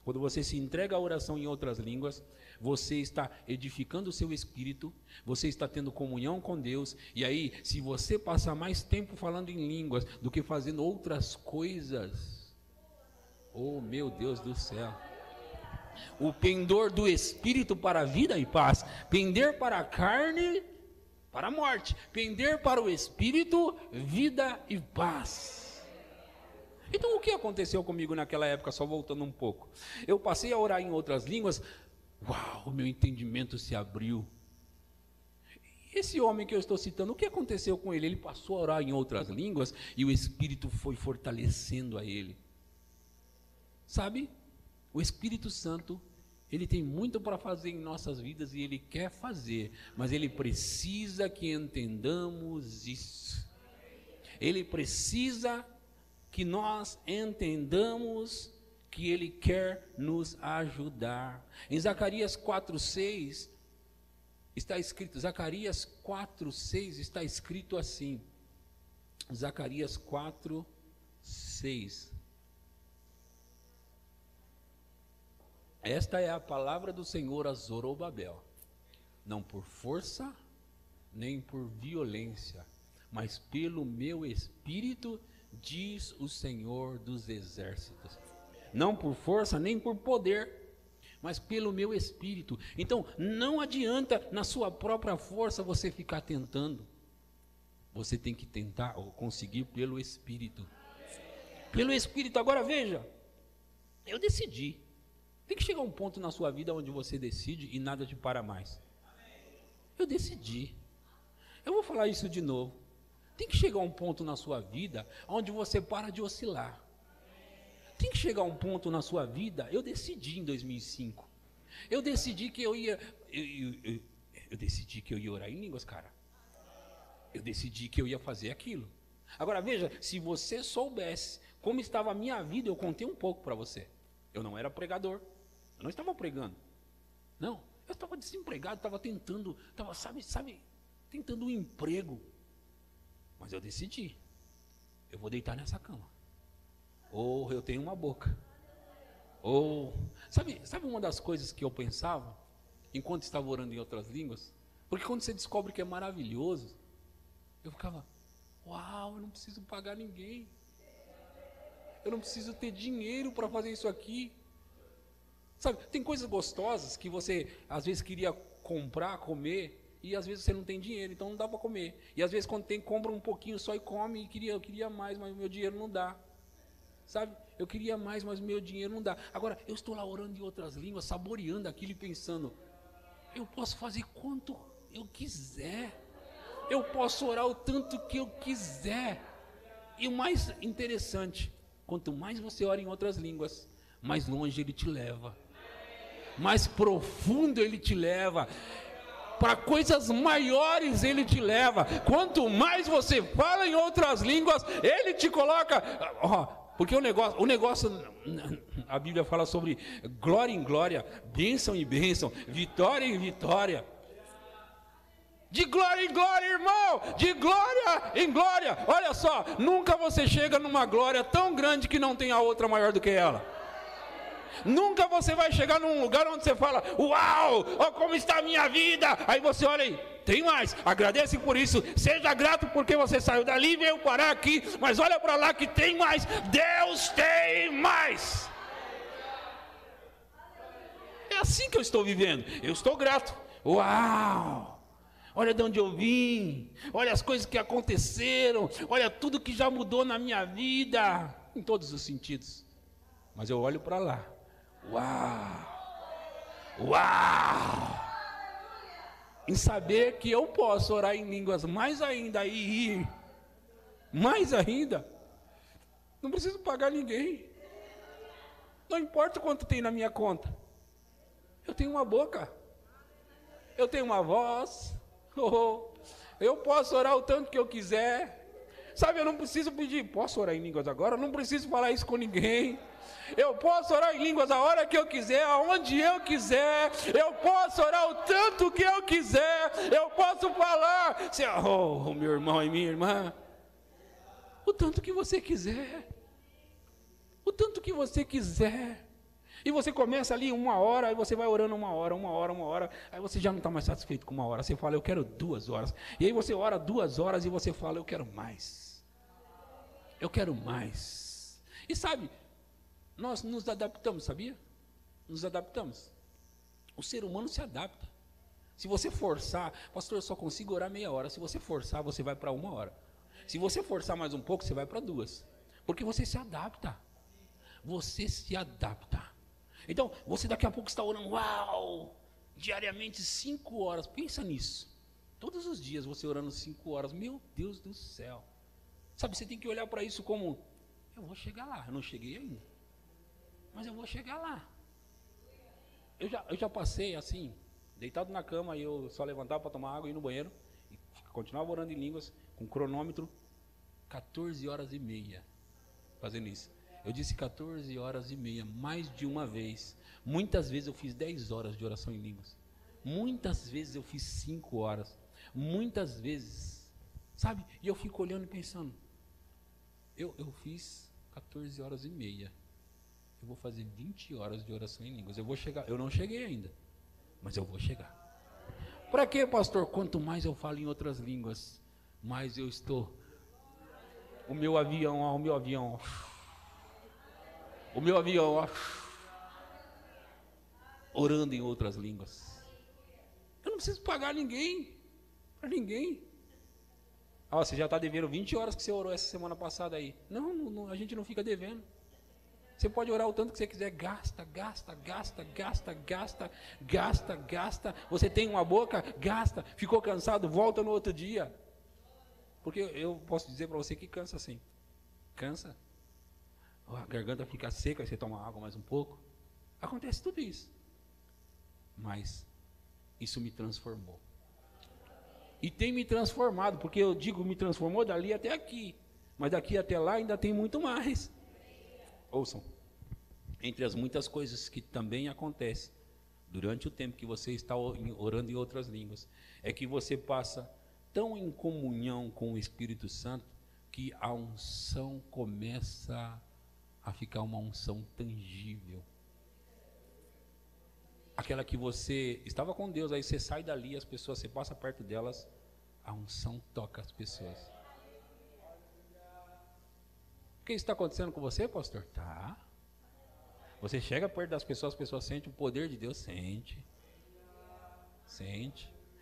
Quando você se entrega à oração em outras línguas, você está edificando o seu espírito, você está tendo comunhão com Deus, e aí, se você passar mais tempo falando em línguas do que fazendo outras coisas, oh meu Deus do céu, o pendor do espírito para a vida e paz, pender para a carne, para a morte, pender para o espírito, vida e paz. Então o que aconteceu comigo naquela época, só voltando um pouco? Eu passei a orar em outras línguas, uau, o meu entendimento se abriu. Esse homem que eu estou citando, o que aconteceu com ele? Ele passou a orar em outras línguas e o Espírito foi fortalecendo a ele. Sabe? O Espírito Santo, ele tem muito para fazer em nossas vidas e ele quer fazer, mas ele precisa que entendamos isso. Ele precisa que nós entendamos que Ele quer nos ajudar. Em Zacarias 4:6 está escrito, Zacarias 4:6 está escrito assim. Zacarias 4:6. Esta é a palavra do Senhor a Zorobabel. Não por força, nem por violência, mas pelo meu espírito, diz o Senhor dos exércitos. Não por força, nem por poder, mas pelo meu espírito. Então, não adianta na sua própria força você ficar tentando. Você tem que tentar ou conseguir pelo espírito. Pelo espírito. Agora veja, eu decidi. Tem que chegar um ponto na sua vida onde você decide e nada te para mais. Eu decidi. Eu vou falar isso de novo. Tem que chegar um ponto na sua vida onde você para de oscilar. Tem que chegar um ponto na sua vida. Eu decidi em 2005. Eu decidi que eu ia. Eu decidi que eu ia orar em línguas, cara. Eu decidi que eu ia fazer aquilo. Agora veja, se você soubesse como estava a minha vida, eu contei um pouco para você. Eu não era pregador. Eu não estava pregando. Não. Eu estava desempregado, estava tentando, tentando um emprego. Mas eu decidi. Eu vou deitar nessa cama. Ou eu tenho uma boca. Ou sabe uma das coisas que eu pensava enquanto estava orando em outras línguas? Porque quando você descobre que é maravilhoso, eu ficava, uau, eu não preciso pagar ninguém. Eu não preciso ter dinheiro para fazer isso aqui. Sabe, tem coisas gostosas que você às vezes queria comprar, comer, e às vezes você não tem dinheiro, então não dá para comer. E às vezes quando tem, compra um pouquinho só e come, e eu queria mais, mas o meu dinheiro não dá. Sabe, eu queria mais, mas o meu dinheiro não dá. Agora, eu estou lá orando em outras línguas, saboreando aquilo e pensando, eu posso fazer quanto eu quiser. Eu posso orar o tanto que eu quiser. E o mais interessante, quanto mais você ora em outras línguas, mais longe ele te leva. Mais profundo ele te leva. Para coisas maiores ele te leva. Quanto mais você fala em outras línguas, ele te coloca. Porque o negócio, a Bíblia fala sobre glória em glória, bênção em bênção, vitória em vitória. De glória em glória, irmão, de glória em glória. Olha só, nunca você chega numa glória tão grande que não tenha outra maior do que ela. Nunca você vai chegar num lugar onde você fala, uau, ó como está a minha vida. Aí você olha aí, tem mais, agradece por isso, seja grato porque você saiu dali e veio parar aqui. Mas olha para lá que tem mais, Deus tem mais. É assim que eu estou vivendo, eu estou grato. Uau, olha de onde eu vim, olha as coisas que aconteceram, olha tudo que já mudou na minha vida, em todos os sentidos. Mas eu olho para lá, uau, uau, em saber que eu posso orar em línguas mais ainda e ir, mais ainda, não preciso pagar ninguém, não importa quanto tem na minha conta, eu tenho uma boca, eu tenho uma voz, eu posso orar o tanto que eu quiser, sabe, eu não preciso pedir, posso orar em línguas agora? Eu não preciso falar isso com ninguém. Eu posso orar em línguas a hora que eu quiser, aonde eu quiser. Eu posso orar o tanto que eu quiser. Eu posso falar, meu irmão e minha irmã, o tanto que você quiser. O tanto que você quiser. E você começa ali 1 hora, aí você vai orando 1 hora, aí você já não está mais satisfeito com 1 hora, você fala, eu quero 2 horas, e aí você ora 2 horas e você fala, eu quero mais, e sabe, nós nos adaptamos, sabia? Nos adaptamos, o ser humano se adapta. Se você forçar, pastor, eu só consigo orar meia hora, se você forçar, você vai para 1 hora, se você forçar mais um pouco, você vai para 2, porque você se adapta. Então, você daqui a pouco está orando, uau, diariamente 5 horas, pensa nisso, todos os dias você orando 5 horas, meu Deus do céu, sabe, você tem que olhar para isso como, eu vou chegar lá, eu não cheguei ainda, mas eu vou chegar lá, eu já passei assim, deitado na cama, e eu só levantava para tomar água e ir no banheiro, e continuava orando em línguas, com cronômetro, 14h30, fazendo isso. Eu disse 14h30, mais de uma vez. Muitas vezes eu fiz 10 horas de oração em línguas. Muitas vezes eu fiz 5 horas. Muitas vezes, sabe? E eu fico olhando e pensando, eu fiz 14h30. eu vou fazer 20 horas de oração em línguas. Eu vou chegar, eu não cheguei ainda, mas eu vou chegar. Para quê, pastor? Quanto mais eu falo em outras línguas, mais eu estou. O meu avião, ó, orando em outras línguas. Eu não preciso pagar ninguém, para ninguém. Ó, você já está devendo 20 horas que você orou essa semana passada aí. Não, a gente não fica devendo. Você pode orar o tanto que você quiser, gasta. Você tem uma boca, gasta. Ficou cansado, volta no outro dia. Porque eu posso dizer para você que cansa sim. Cansa. A garganta fica seca, você toma água mais um pouco. Acontece tudo isso. Mas isso me transformou. E tem me transformado, porque eu digo me transformou dali até aqui. Mas daqui até lá ainda tem muito mais. Ouçam, entre as muitas coisas que também acontecem durante o tempo que você está orando em outras línguas, é que você passa tão em comunhão com o Espírito Santo que a unção começa a ficar uma unção tangível. Aquela que você estava com Deus, aí você sai dali, as pessoas, você passa perto delas, a unção toca as pessoas. O que está acontecendo com você, pastor? Tá. Você chega perto das pessoas, as pessoas sentem o poder de Deus, sente.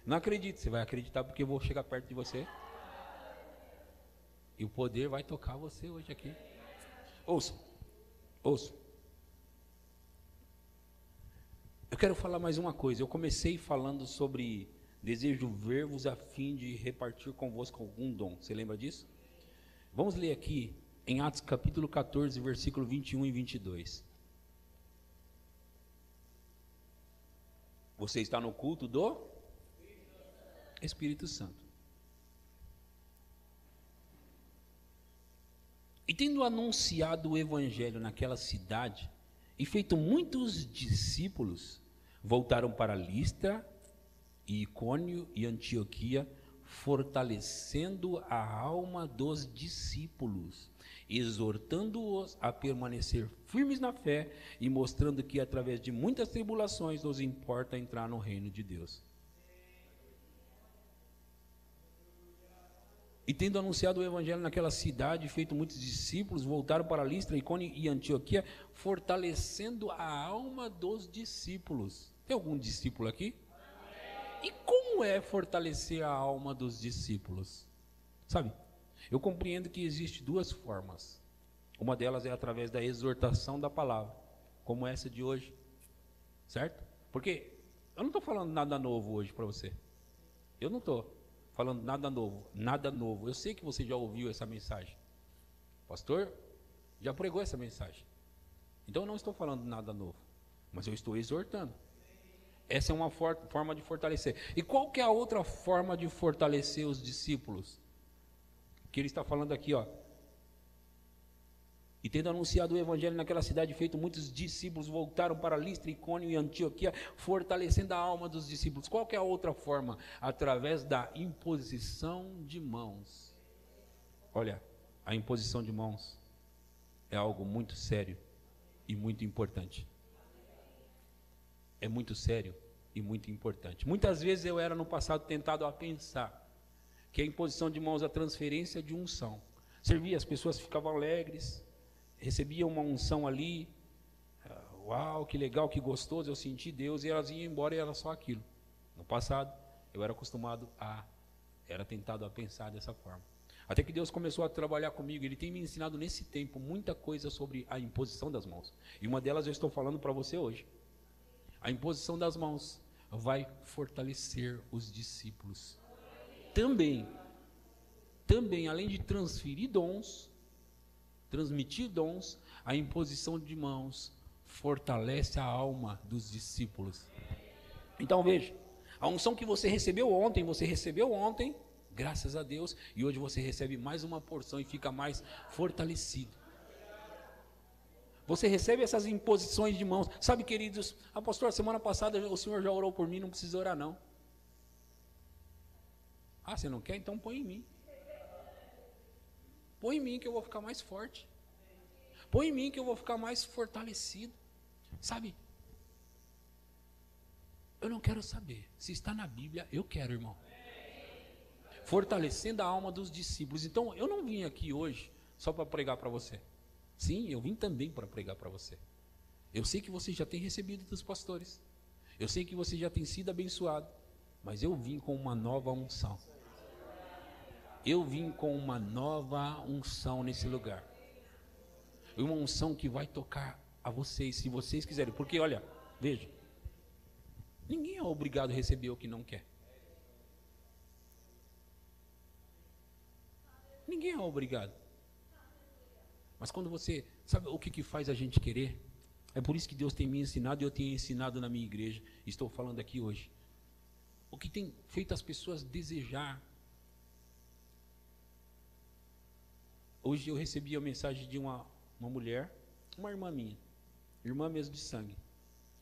Não acredite, você vai acreditar porque eu vou chegar perto de você. E o poder vai tocar você hoje aqui. Ouça. Eu quero falar mais uma coisa. Eu comecei falando sobre desejo ver-vos a fim de repartir convosco algum dom. Você lembra disso? Vamos ler aqui em Atos capítulo 14, versículo 21 e 22. Você está no culto do Espírito Santo. E tendo anunciado o evangelho naquela cidade, e feito muitos discípulos, voltaram para Listra, e Icônio e Antioquia, fortalecendo a alma dos discípulos, exortando-os a permanecer firmes na fé e mostrando que através de muitas tribulações nos importa entrar no reino de Deus. E tendo anunciado o evangelho naquela cidade, feito muitos discípulos, voltaram para Listra, Icônio e Antioquia, fortalecendo a alma dos discípulos. Tem algum discípulo aqui? E como é fortalecer a alma dos discípulos? Sabe, eu compreendo que existe duas formas. Uma delas é através da exortação da palavra, como essa de hoje, certo? Porque eu não estou falando nada novo hoje para você. Eu não estou falando nada novo. Eu sei que você já ouviu essa mensagem. O pastor já pregou essa mensagem. Então eu não estou falando nada novo, mas eu estou exortando. Essa é uma forma de fortalecer. E qual que é a outra forma de fortalecer os discípulos? Que ele está falando aqui, ó. E tendo anunciado o evangelho naquela cidade, feito muitos discípulos, voltaram para Listra, Icônio e Antioquia, fortalecendo a alma dos discípulos. Qual que é a outra forma? Através da imposição de mãos. Olha, a imposição de mãos é algo muito sério e muito importante. É muito sério e muito importante. Muitas vezes eu era no passado tentado a pensar que a imposição de mãos é a transferência de unção. Servia, as pessoas ficavam alegres, recebiam uma unção ali, uau, que legal, que gostoso, eu senti Deus, e elas iam embora e era só aquilo. No passado, eu era era tentado a pensar dessa forma. Até que Deus começou a trabalhar comigo, Ele tem me ensinado nesse tempo muita coisa sobre a imposição das mãos. E uma delas eu estou falando para você hoje. A imposição das mãos vai fortalecer os discípulos. Também, além de transmitir dons, a imposição de mãos fortalece a alma dos discípulos. Então veja, a unção que você recebeu ontem, graças a Deus, e hoje você recebe mais uma porção e fica mais fortalecido. Você recebe essas imposições de mãos. Sabe, queridos, pastor, semana passada o senhor já orou por mim, não precisa orar não. Ah, você não quer? Então põe em mim. Põe em mim que eu vou ficar mais forte. Põe em mim que eu vou ficar mais fortalecido. Sabe? Eu não quero saber. Se está na Bíblia, eu quero, irmão. Fortalecendo a alma dos discípulos. Então, eu não vim aqui hoje só para pregar para você. Sim, eu vim também para pregar para você. Eu sei que você já tem recebido dos pastores. Eu sei que você já tem sido abençoado. Mas eu vim com uma nova unção. Eu vim com uma nova unção nesse lugar. Uma unção que vai tocar a vocês, se vocês quiserem. Porque, olha, veja. Ninguém é obrigado a receber o que não quer. Ninguém é obrigado. Mas quando você... Sabe o que faz a gente querer? É por isso que Deus tem me ensinado e eu tenho ensinado na minha igreja. Estou falando aqui hoje. O que tem feito as pessoas desejar. Hoje eu recebi a mensagem de uma mulher, uma irmã minha. Irmã mesmo de sangue.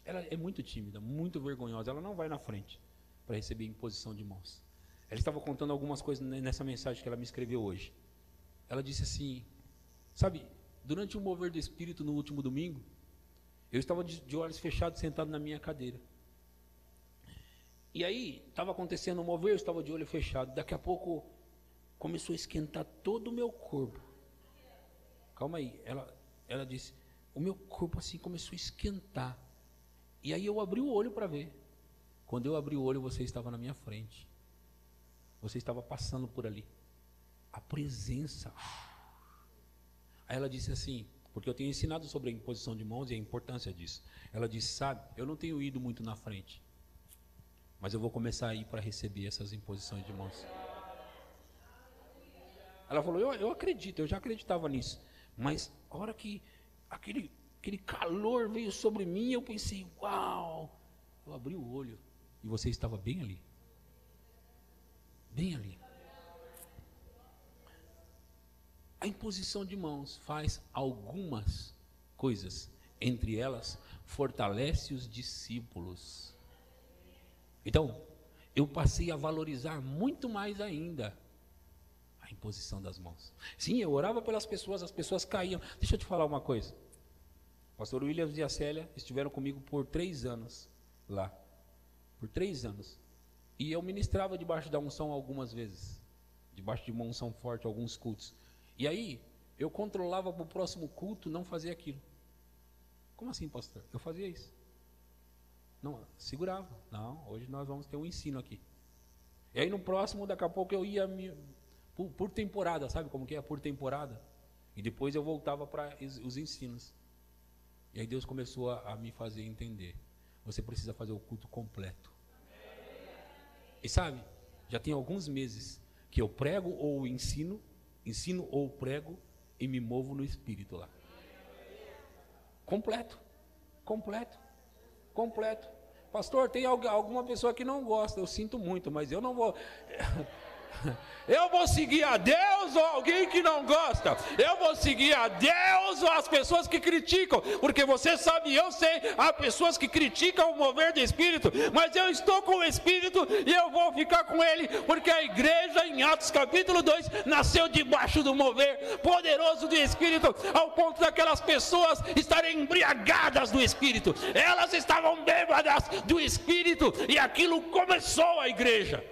Ela é muito tímida, muito vergonhosa. Ela não vai na frente para receber imposição de mãos. Ela estava contando algumas coisas nessa mensagem que ela me escreveu hoje. Ela disse assim, sabe, durante o mover do Espírito no último domingo, eu estava de olhos fechados, sentado na minha cadeira. E aí, estava acontecendo o mover, eu estava de olho fechado. Daqui a pouco, começou a esquentar todo o meu corpo. Calma aí, ela disse, o meu corpo assim começou a esquentar. E aí eu abri o olho para ver. Quando eu abri o olho, você estava na minha frente. Você estava passando por ali. A presença. Aí ela disse assim, porque eu tenho ensinado sobre a imposição de mãos e a importância disso. Ela disse, sabe, eu não tenho ido muito na frente, mas eu vou começar a ir para receber essas imposições de mãos. Ela falou, eu acredito, eu já acreditava nisso. Mas a hora que aquele calor veio sobre mim, eu pensei, uau! Eu abri o olho e você estava bem ali. Bem ali. A imposição de mãos faz algumas coisas. Entre elas, fortalece os discípulos. Então, eu passei a valorizar muito mais ainda a imposição das mãos. Sim, eu orava pelas pessoas, as pessoas caíam. Deixa eu te falar uma coisa. O pastor Williams e a Célia estiveram comigo por 3 anos lá. Por 3 anos. E eu ministrava debaixo da unção algumas vezes. Debaixo de uma unção forte, alguns cultos. E aí, eu controlava para o próximo culto não fazer aquilo. Como assim, pastor? Eu fazia isso. Não, segurava. Não, hoje nós vamos ter um ensino aqui. E aí no próximo, daqui a pouco eu ia por temporada, sabe como que é? Por temporada. E depois eu voltava para os ensinos. E aí Deus começou a me fazer entender. Você precisa fazer o culto completo. E sabe, já tem alguns meses que eu prego ou ensino ou prego e me movo no Espírito lá. Completo. Pastor, tem alguma pessoa que não gosta, eu sinto muito, mas eu não vou... Eu vou seguir a Deus ou alguém que não gosta? Eu vou seguir a Deus ou as pessoas que criticam? Porque você sabe, eu sei, há pessoas que criticam o mover do Espírito, mas eu estou com o Espírito e eu vou ficar com ele, porque a igreja em Atos capítulo 2 nasceu debaixo do mover poderoso do Espírito, ao ponto daquelas pessoas estarem embriagadas do Espírito. Elas estavam bêbadas do Espírito e aquilo começou a igreja.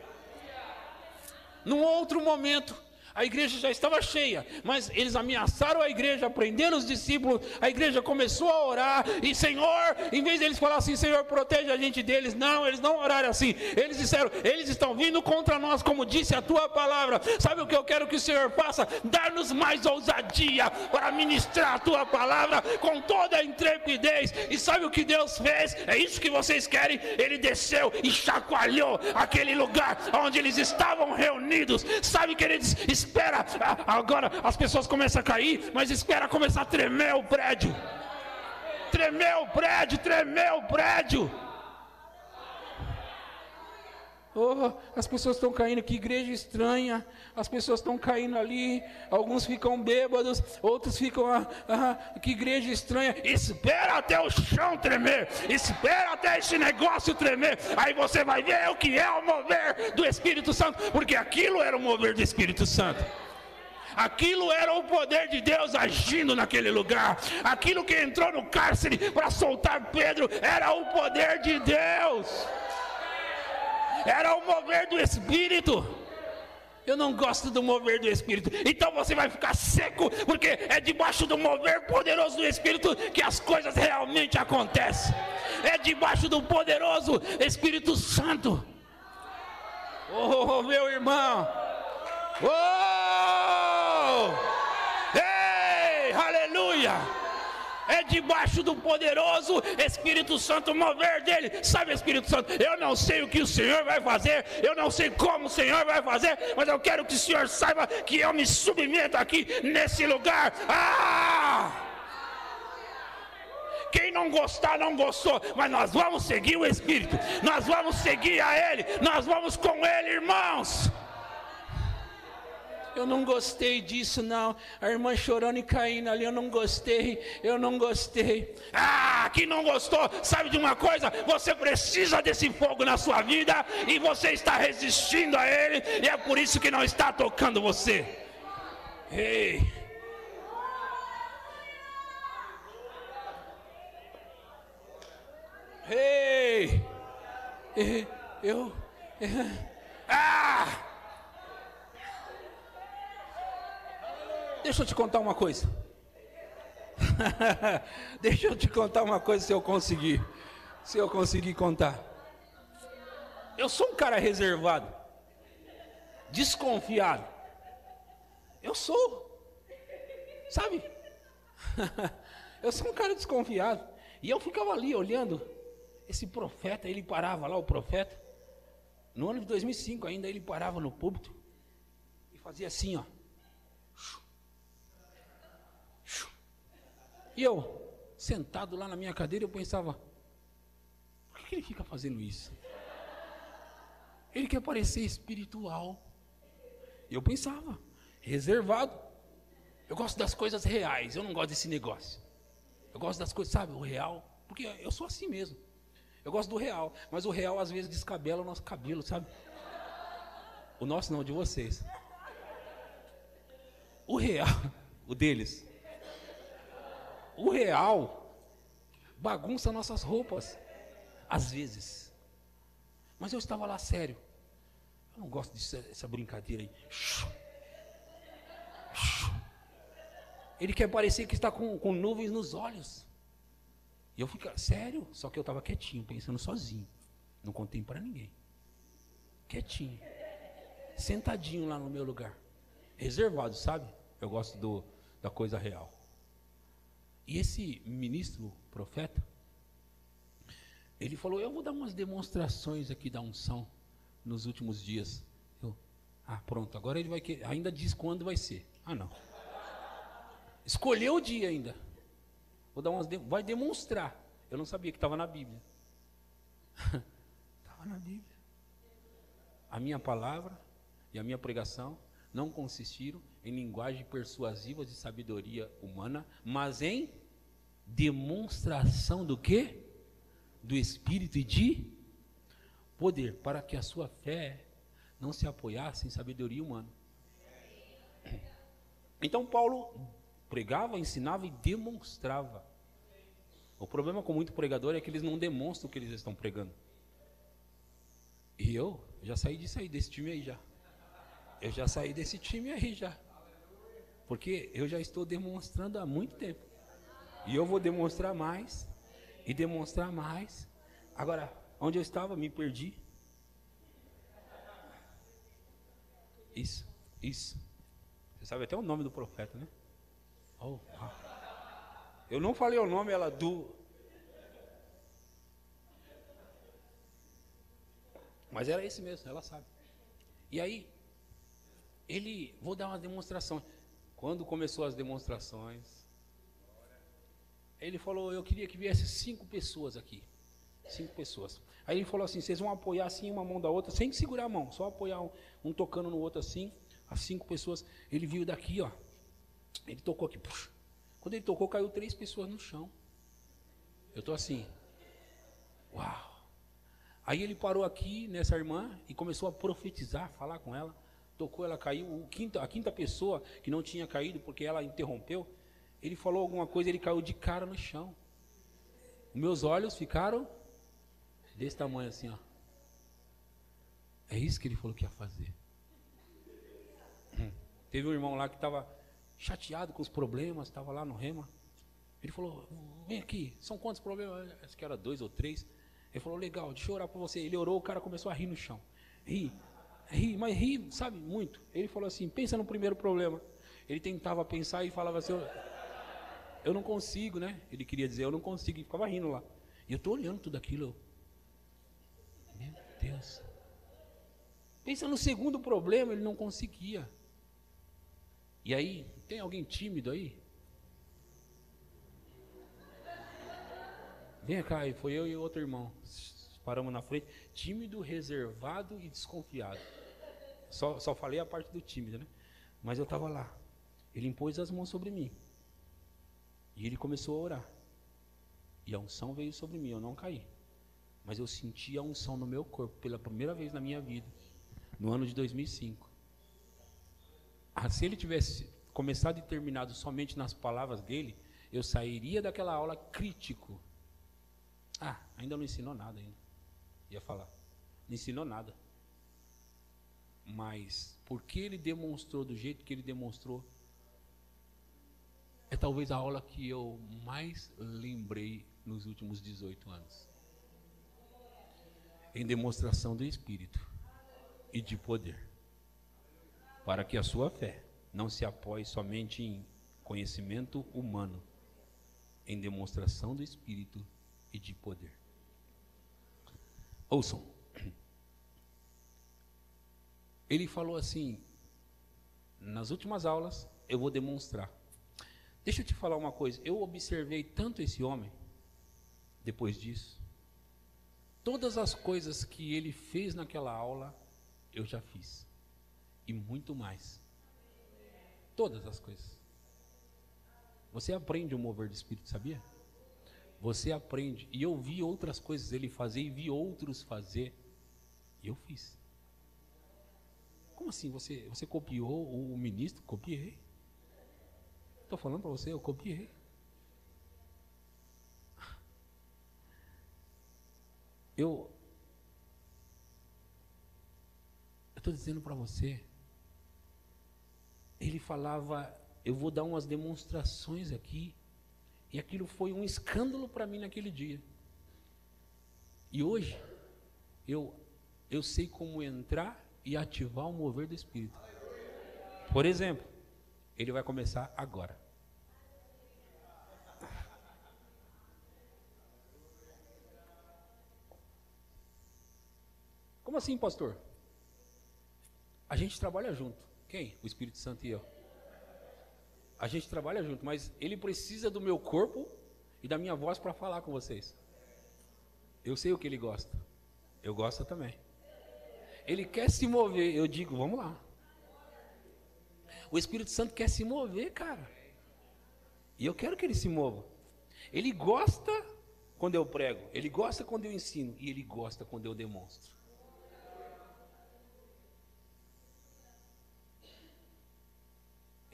Num outro momento, a igreja já estava cheia, mas eles ameaçaram a igreja, prenderam os discípulos, a igreja começou a orar, e Senhor, em vez de eles falarem assim, Senhor, protege a gente deles, não, eles não oraram assim, eles disseram, eles estão vindo contra nós, como disse a tua palavra. Sabe o que eu quero que o Senhor faça? Dar-nos mais ousadia para ministrar a tua palavra com toda a intrepidez. E sabe o que Deus fez? É isso que vocês querem? Ele desceu e chacoalhou aquele lugar onde eles estavam reunidos. Sabe, queridos, espera, agora as pessoas começam a cair, mas espera começar a tremer o prédio. Tremer o prédio. Oh, as pessoas estão caindo, que igreja estranha. As pessoas estão caindo ali, alguns ficam bêbados, outros ficam, que igreja estranha. Espera até o chão tremer, espera até esse negócio tremer, aí você vai ver o que é o mover do Espírito Santo, porque aquilo era o mover do Espírito Santo. Aquilo era o poder de Deus agindo naquele lugar. Aquilo que entrou no cárcere para soltar Pedro era o poder de Deus. Era o mover do Espírito. Eu não gosto do mover do Espírito. Então você vai ficar seco, porque é debaixo do mover poderoso do Espírito que as coisas realmente acontecem. É debaixo do poderoso Espírito Santo. Oh, meu irmão. Oh! Ei, aleluia! É debaixo do poderoso Espírito Santo, mover dele. Sabe, Espírito Santo, eu não sei o que o Senhor vai fazer, eu não sei como o Senhor vai fazer, mas eu quero que o Senhor saiba que eu me submeto aqui nesse lugar. Quem não gostar, não gostou, mas nós vamos seguir o Espírito, nós vamos seguir a Ele, nós vamos com Ele, irmãos. Eu não gostei disso, não. A irmã chorando e caindo ali, eu não gostei. Que não gostou, sabe de uma coisa? Você precisa desse fogo na sua vida e você está resistindo a ele, e é por isso que não está tocando você. Ei. Deixa eu te contar uma coisa. Deixa eu te contar uma coisa, se eu conseguir contar. Eu sou um cara reservado, desconfiado. Eu sou, sabe? Eu sou um cara desconfiado. E eu ficava ali olhando esse profeta, ele parava lá, o profeta. No ano de 2005 ainda, ele parava no púlpito e fazia assim, ó. E eu, sentado lá na minha cadeira, eu pensava, por que ele fica fazendo isso? Ele quer parecer espiritual. E eu pensava, reservado. Eu gosto das coisas reais, eu não gosto desse negócio. Eu gosto das coisas, sabe, o real, porque eu sou assim mesmo. Eu gosto do real, mas o real às vezes descabela o nosso cabelo, sabe? O nosso não, o de vocês. O real, o deles. O real bagunça nossas roupas, às vezes. Mas eu estava lá sério. Eu não gosto dessa brincadeira aí. Ele quer parecer que está com nuvens nos olhos. E eu fico sério, só que eu estava quietinho, pensando sozinho. Não contei para ninguém. Quietinho. Sentadinho lá no meu lugar. Reservado, sabe? Eu gosto da coisa real. E esse ministro, profeta, ele falou, eu vou dar umas demonstrações aqui da unção nos últimos dias. Pronto, agora ele vai querer, ainda diz quando vai ser. Não. Escolheu o dia ainda. Vou dar vai demonstrar. Eu não sabia que estava na Bíblia. Estava na Bíblia. A minha palavra e a minha pregação não consistiram em linguagem persuasiva de sabedoria humana, mas em demonstração do quê? Do Espírito e de poder, para que a sua fé não se apoiasse em sabedoria humana. Então Paulo pregava, ensinava e demonstrava. O problema com muito pregador é que eles não demonstram o que eles estão pregando. E eu já saí desse time aí já. Eu já saí desse time aí já. Porque eu já estou demonstrando há muito tempo. E eu vou demonstrar mais. E demonstrar mais. Agora, onde eu estava, me perdi. Isso. Você sabe até o nome do profeta, né? Eu não falei o nome, ela Mas era esse mesmo, ela sabe. E aí, vou dar uma demonstração. Quando começou as demonstrações, ele falou, eu queria que viesse 5 pessoas aqui. 5 pessoas. Aí ele falou assim, vocês vão apoiar assim uma mão da outra, sem segurar a mão, só apoiar um tocando no outro assim, as 5 pessoas. Ele viu daqui, ó. Ele tocou aqui. Puxa. Quando ele tocou, caiu 3 pessoas no chão. Eu tô assim. Uau. Aí ele parou aqui nessa irmã e começou a profetizar, falar com ela. tocou, ela caiu. A quinta pessoa que não tinha caído, porque ela interrompeu, ele falou alguma coisa, ele caiu de cara no chão. Meus olhos ficaram desse tamanho assim, ó. É isso que ele falou que ia fazer. Teve um irmão lá que estava chateado com os problemas, estava lá no Rema. Ele falou, vem aqui, são quantos problemas? Acho que era 2 ou 3. Ele falou, legal, deixa eu orar por você. Ele orou, o cara começou a rir no chão. Mas ri, sabe, muito. Ele falou assim, pensa no primeiro problema. Ele tentava pensar e falava assim, eu não consigo, né? Ele queria dizer, eu não consigo, e ficava rindo lá. E eu estou olhando tudo aquilo. Meu Deus. Pensa no segundo problema, ele não conseguia. E aí, tem alguém tímido aí? Vem cá, aí foi eu e outro irmão. Paramos na frente, tímido, reservado e desconfiado. Só falei a parte do tímido, né? Mas eu estava lá. Ele impôs as mãos sobre mim. E ele começou a orar. E a unção veio sobre mim, eu não caí. Mas eu senti a unção no meu corpo pela primeira vez na minha vida, no ano de 2005. Se ele tivesse começado e terminado somente nas palavras dele, eu sairia daquela aula crítico. Ainda não ensinou nada ainda. Ia falar. Não ensinou nada. Mas, porque ele demonstrou do jeito que ele demonstrou, é talvez a aula que eu mais lembrei nos últimos 18 anos. Em demonstração do Espírito e de poder. Para que a sua fé não se apoie somente em conhecimento humano, em demonstração do Espírito e de poder. Ouçam. Ele falou assim, nas últimas aulas, eu vou demonstrar. Deixa eu te falar uma coisa, eu observei tanto esse homem, depois disso, todas as coisas que ele fez naquela aula, eu já fiz. E muito mais. Todas as coisas. Você aprende o mover do Espírito, sabia? Você aprende. E eu vi outras coisas ele fazer e vi outros fazer. E eu fiz. Como assim? Você copiou o ministro? Copiei. Estou falando para você, eu copiei. Eu estou dizendo para você, ele falava, eu vou dar umas demonstrações aqui, e aquilo foi um escândalo para mim naquele dia. E hoje, eu sei como entrar e ativar o mover do Espírito. Por exemplo, ele vai começar agora. Como assim, pastor? A gente trabalha junto. Quem? O Espírito Santo e eu. A gente trabalha junto, mas ele precisa do meu corpo e da minha voz para falar com vocês. Eu sei o que ele gosta. Eu gosto também. Ele quer se mover. Eu digo, vamos lá. O Espírito Santo quer se mover, cara. E eu quero que ele se mova. Ele gosta quando eu prego. Ele gosta quando eu ensino. E ele gosta quando eu demonstro.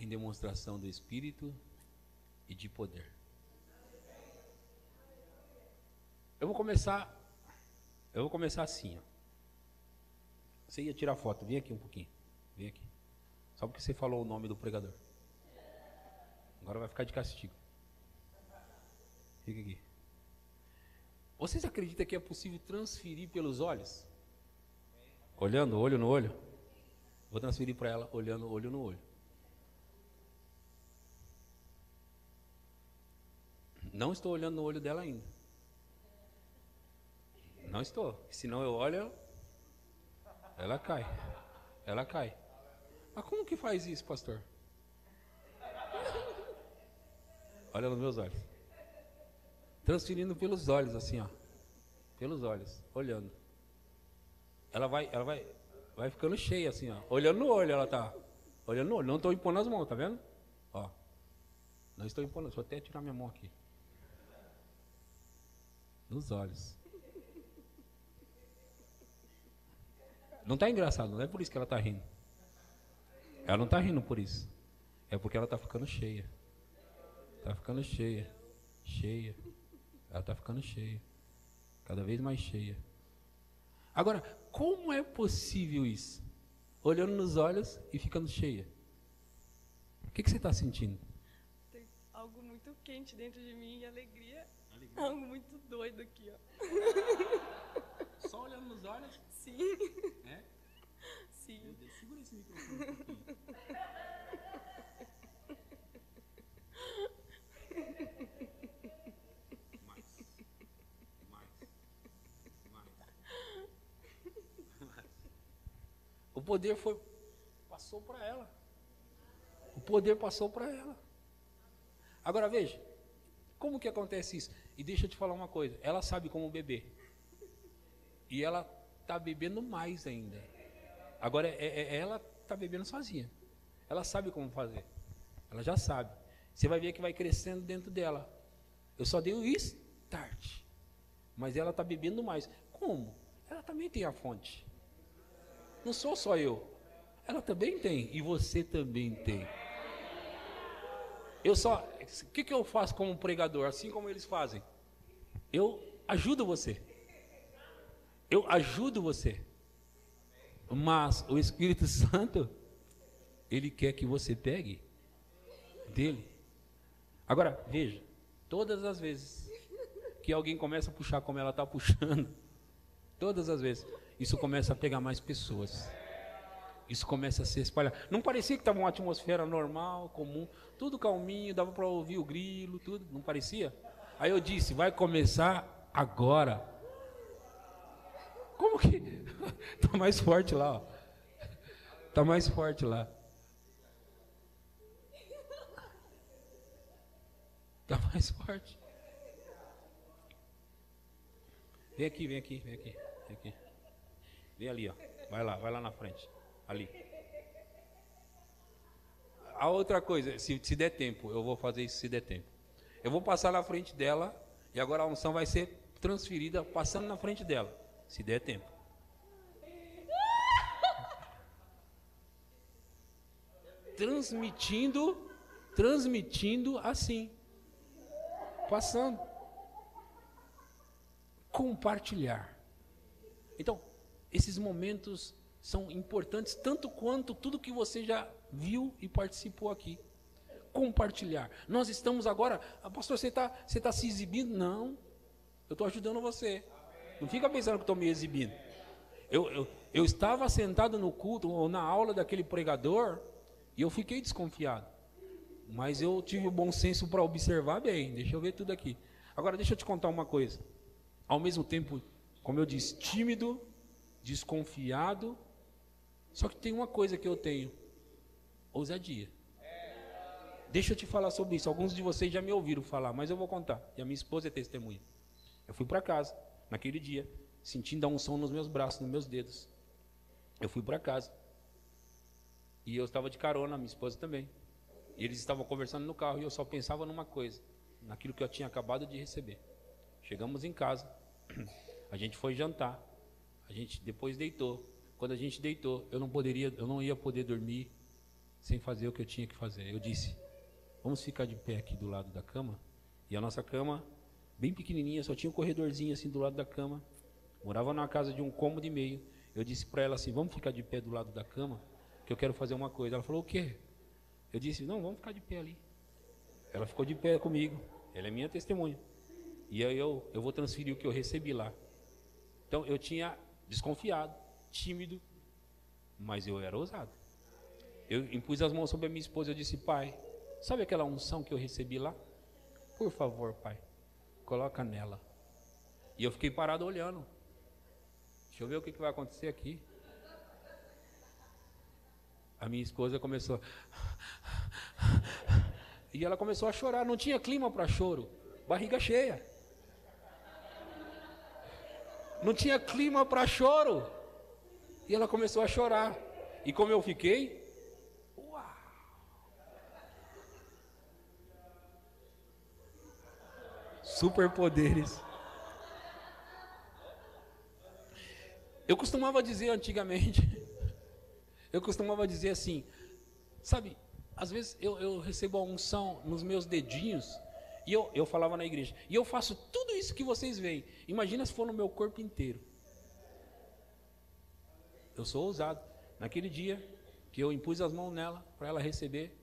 Em demonstração do Espírito e de poder. Eu vou começar assim, ó. Você ia tirar foto, vem aqui um pouquinho. Vem aqui. Só porque você falou o nome do pregador. Agora vai ficar de castigo. Fica aqui. Vocês acreditam que é possível transferir pelos olhos? Olhando olho no olho? Vou transferir para ela olhando olho no olho. Não estou olhando no olho dela ainda. Não estou. Senão eu olho, ela cai. Ela cai. Mas como que faz isso, pastor? Olha nos meus olhos. Transferindo pelos olhos, assim, ó. Pelos olhos, olhando. Ela vai ficando cheia, assim, ó. Olhando no olho, ela tá. Olhando no olho. Não estou impondo as mãos, tá vendo? Ó. Não estou impondo. Deixa eu até tirar minha mão aqui. Nos olhos. Não está engraçado, não é por isso que ela está rindo. Ela não está rindo por isso. É porque ela está ficando cheia. Está ficando cheia. Cheia. Ela está ficando cheia. Cada vez mais cheia. Agora, como é possível isso? Olhando nos olhos e ficando cheia. O que você está sentindo? Tem algo muito quente dentro de mim e alegria. Algo muito doido aqui, ó. Só olhando nos olhos? Sim. É? Sim. Meu Deus, segura esse microfone um pouquinho. O poder passou para ela. O poder passou para ela. Agora veja, como que acontece isso? E deixa eu te falar uma coisa, ela sabe como beber. E ela está bebendo mais ainda. Agora ela está bebendo sozinha. Ela sabe como fazer. Ela já sabe. Você vai ver que vai crescendo dentro dela. Eu só dei o start. Mas ela está bebendo mais. Como? Ela também tem a fonte. Não sou só eu. Ela também tem. E você também tem. O que eu faço como pregador? Assim como eles fazem. Eu ajudo você. Eu ajudo você. Mas o Espírito Santo, ele quer que você pegue dele. Agora, veja. Todas as vezes que alguém começa a puxar como ela está puxando, todas as vezes, isso começa a pegar mais pessoas. Isso começa a se espalhar. Não parecia que estava uma atmosfera normal, comum, tudo calminho, dava para ouvir o grilo, tudo, não parecia? Aí eu disse, vai começar agora. Como que? Está mais forte lá, ó. Está mais forte lá. Está mais forte. Vem aqui, vem aqui, vem aqui, vem aqui. Vem ali, ó. Vai lá na frente. Ali. A outra coisa, se der tempo, eu vou fazer isso se der tempo. Eu vou passar na frente dela e agora a unção vai ser transferida passando na frente dela, se der tempo. Transmitindo assim. Passando. Compartilhar. Então, esses momentos são importantes tanto quanto tudo que você já viu e participou aqui. Compartilhar. Nós estamos agora, pastor, você tá se exibindo? Não, eu estou ajudando você. Não fica pensando que estou me exibindo. Eu estava sentado no culto ou na aula daquele pregador e eu fiquei desconfiado. Mas eu tive o bom senso para observar bem. Deixa eu ver tudo aqui. Agora deixa eu te contar uma coisa. Ao mesmo tempo, como eu disse, tímido, desconfiado. Só que tem uma coisa que eu tenho: ousadia. Deixa eu te falar sobre isso. Alguns de vocês já me ouviram falar, mas eu vou contar. E a minha esposa é testemunha. Eu fui para casa, naquele dia, sentindo a unção nos meus braços, nos meus dedos. Eu fui para casa. E eu estava de carona, minha esposa também. E eles estavam conversando no carro e eu só pensava numa coisa, naquilo que eu tinha acabado de receber. Chegamos em casa, a gente foi jantar, a gente depois deitou. Quando a gente deitou, eu não ia poder dormir sem fazer o que eu tinha que fazer. Eu disse, vamos ficar de pé aqui do lado da cama. E a nossa cama, bem pequenininha, só tinha um corredorzinho assim do lado da cama. Morava numa casa de 1,5 cômodos. Eu disse para ela assim, vamos ficar de pé do lado da cama, que eu quero fazer uma coisa. Ela falou, o quê? Eu disse, não, vamos ficar de pé ali. Ela ficou de pé comigo. Ela é minha testemunha. E aí eu vou transferir o que eu recebi lá. Então eu tinha desconfiado, tímido, mas eu era ousado. Eu impus as mãos sobre a minha esposa e eu disse, pai, sabe aquela unção que eu recebi lá? Por favor, pai, coloca nela. E eu fiquei parado olhando. Deixa eu ver o que vai acontecer aqui. A minha esposa começou... E ela começou a chorar. Não tinha clima para choro. Barriga cheia. Não tinha clima para choro. E ela começou a chorar. E como eu fiquei... Uau! Superpoderes. Eu costumava dizer antigamente... Eu costumava dizer assim, Sabe, às vezes eu recebo a unção nos meus dedinhos, e eu falava na igreja, e eu faço tudo isso que vocês veem. Imagina se for no meu corpo inteiro. Eu sou ousado. Naquele dia que eu impus as mãos nela, para ela receber,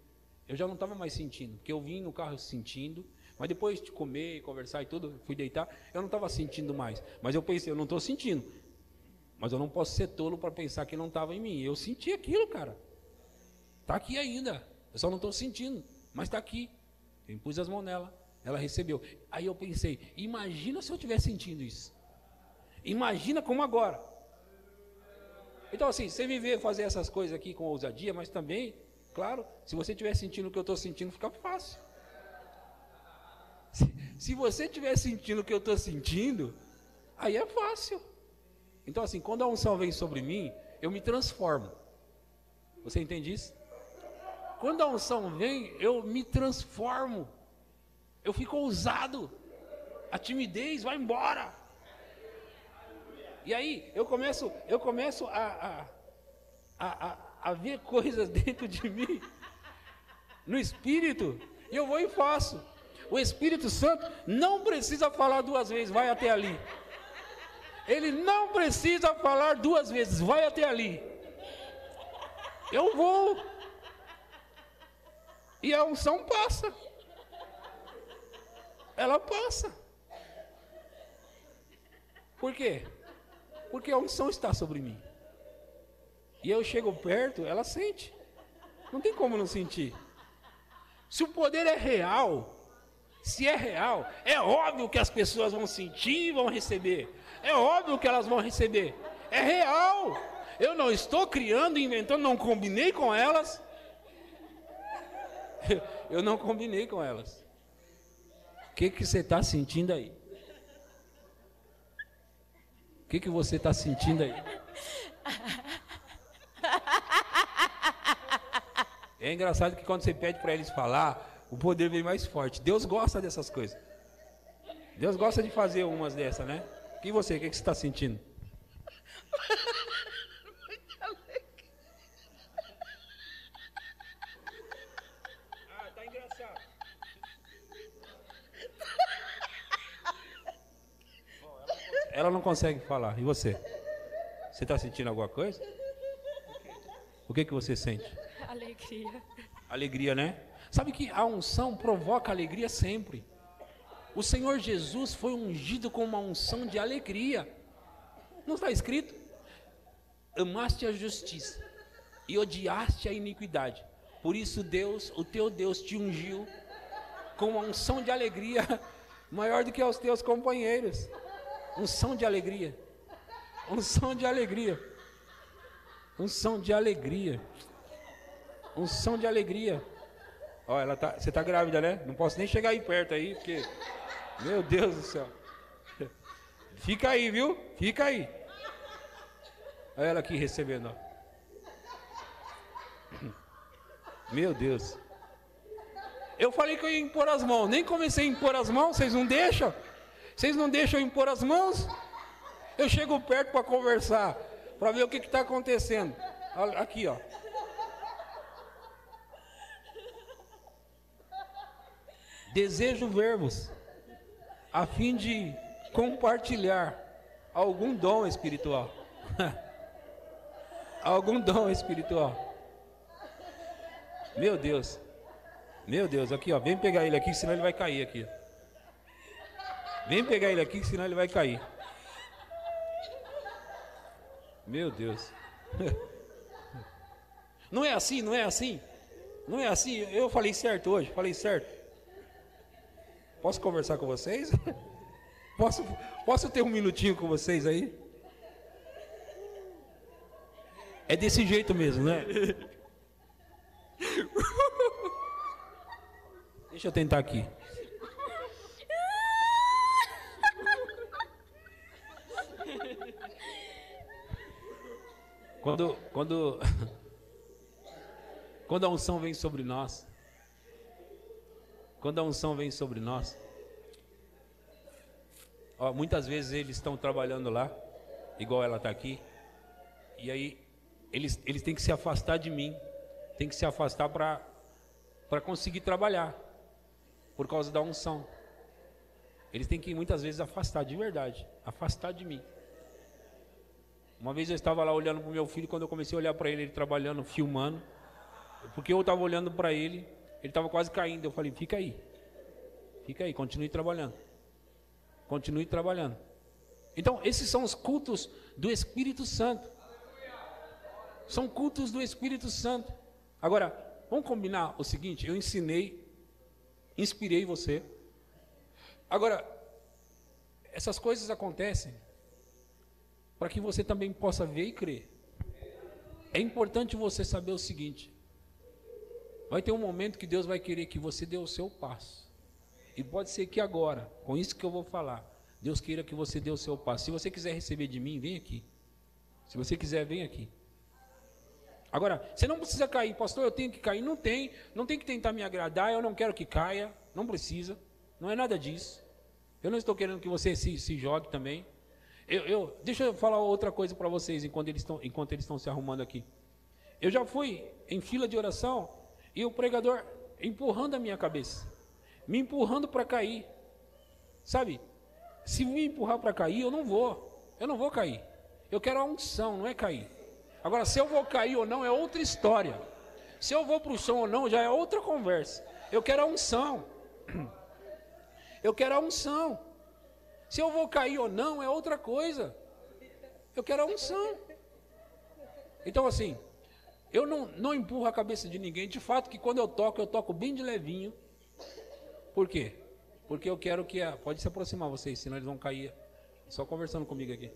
eu já não estava mais sentindo, porque eu vim no carro sentindo, mas depois de comer, conversar e tudo, fui deitar, eu não estava sentindo mais. Mas eu pensei, eu não estou sentindo. Mas eu não posso ser tolo para pensar que não estava em mim. Eu senti aquilo, cara. Está aqui ainda. Eu só não estou sentindo, mas está aqui. Eu impus as mãos nela, ela recebeu. Aí eu pensei, imagina se eu estiver sentindo isso. Imagina como agora. Então assim, você me vê fazer essas coisas aqui com ousadia, mas também, claro, se você estiver sentindo o que eu estou sentindo, fica fácil. Se você estiver sentindo o que eu estou sentindo, aí é fácil. Então assim, quando a unção vem sobre mim, eu me transformo. Você entende isso? Quando a unção vem, eu me transformo. Eu fico ousado. A timidez vai embora. E aí eu começo a ver coisas dentro de mim, no Espírito, e eu vou e faço. O Espírito Santo não precisa falar duas vezes, vai até ali. Ele não precisa falar duas vezes, vai até ali. Eu vou. E a unção passa. Ela passa. Por quê? Porque a unção está sobre mim. E eu chego perto, ela sente. Não tem como não sentir. Se o poder é real, se é real, é óbvio que as pessoas vão sentir e vão receber. É óbvio que elas vão receber. É real. Eu não estou criando, inventando, não combinei com elas. Eu não combinei com elas. O que você está sentindo aí? O que você está sentindo aí? É engraçado que quando você pede para eles falar, o poder vem mais forte. Deus gosta dessas coisas. Deus gosta de fazer umas dessas, né? E você, o que você está sentindo? Muito alegre. Ah, tá engraçado. Ela não consegue falar. E você? Você está sentindo alguma coisa? O que você sente? Alegria. Alegria, né? Sabe que a unção provoca alegria sempre. O Senhor Jesus foi ungido com uma unção de alegria. Não está escrito? Amaste a justiça e odiaste a iniquidade. Por isso Deus, o teu Deus, te ungiu com uma unção de alegria maior do que aos teus companheiros. Unção de alegria. Unção de alegria. Unção de alegria. Unção de alegria. Ó, você está grávida, né? Não posso nem chegar aí perto aí, porque... Meu Deus do céu. Fica aí, viu? Fica aí. Olha ela aqui recebendo, ó. Meu Deus. Eu falei que eu ia impor as mãos. Nem comecei a impor as mãos, vocês não deixam? Vocês não deixam eu impor as mãos? Eu chego perto para conversar, para ver o que está acontecendo. Aqui, ó. Desejo ver-vos, a fim de compartilhar algum dom espiritual. Algum dom espiritual. Meu Deus. Meu Deus, aqui ó, vem pegar ele aqui, senão ele vai cair aqui. Vem pegar ele aqui, senão ele vai cair. Meu Deus. Não é assim, não é assim? Não é assim? Eu falei certo hoje, falei certo. Posso conversar com vocês? Posso ter um minutinho com vocês aí? É desse jeito mesmo, né? Deixa eu tentar aqui. Quando a unção vem sobre nós, ó, muitas vezes eles estão trabalhando lá, igual ela está aqui, e aí eles têm que se afastar de mim, tem que se afastar para conseguir trabalhar, por causa da unção. Eles têm que muitas vezes afastar, de verdade, afastar de mim. Uma vez eu estava lá olhando para o meu filho, quando eu comecei a olhar para ele, ele trabalhando, filmando, porque eu estava olhando para ele estava quase caindo. Eu falei, fica aí, continue trabalhando, continue trabalhando. Então, esses são os cultos do Espírito Santo. São cultos do Espírito Santo. Agora, vamos combinar o seguinte, eu inspirei você. Agora, essas coisas acontecem para que você também possa ver e crer. É importante você saber o seguinte: vai ter um momento que Deus vai querer que você dê o seu passo. E pode ser que agora, com isso que eu vou falar, Deus queira que você dê o seu passo. Se você quiser receber de mim, vem aqui. Se você quiser, vem aqui. Agora, você não precisa cair, pastor, eu tenho que cair. Não tem que tentar me agradar, eu não quero que caia, não precisa. Não é nada disso. Eu não estou querendo que você se jogue também. Deixa eu falar outra coisa para vocês enquanto eles estão se arrumando aqui. Eu já fui em fila de oração e o pregador empurrando a minha cabeça, me empurrando para cair. Sabe? Se me empurrar para cair, eu não vou cair. Eu quero a unção, não é cair. Agora, se eu vou cair ou não é outra história. Se eu vou para o chão ou não já é outra conversa. Eu quero a unção. Eu quero a unção. Se eu vou cair ou não é outra coisa. Eu quero a unção. Então assim, eu não empurro a cabeça de ninguém. De fato que quando eu toco bem de levinho. Por quê? Porque eu quero que pode se aproximar vocês, senão eles vão cair. Só conversando comigo aqui.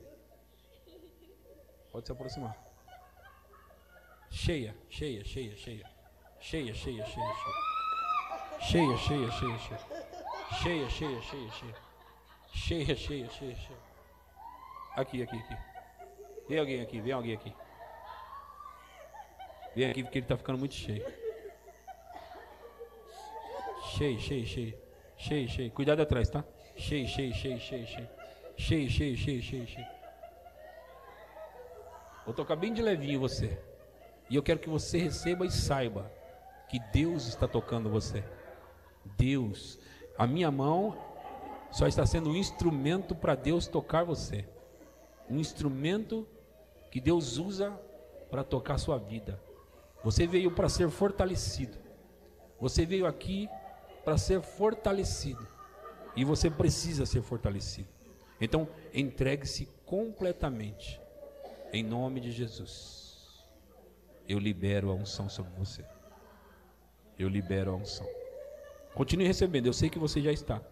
Pode se aproximar. Cheia. Cheia. Aqui. Vem alguém aqui. Vem aqui porque ele está ficando muito cheio. Cheio. Cuidado atrás, tá? Cheio. Vou tocar bem de levinho você. E eu quero que você receba e saiba que Deus está tocando você. Deus. A minha mão só está sendo um instrumento para Deus tocar você. Um instrumento que Deus usa para tocar a sua vida. Você veio para ser fortalecido. Você veio aqui para ser fortalecido. E você precisa ser fortalecido. Então, entregue-se completamente. Em nome de Jesus. Eu libero a unção sobre você. Eu libero a unção. Continue recebendo. Eu sei que você já está.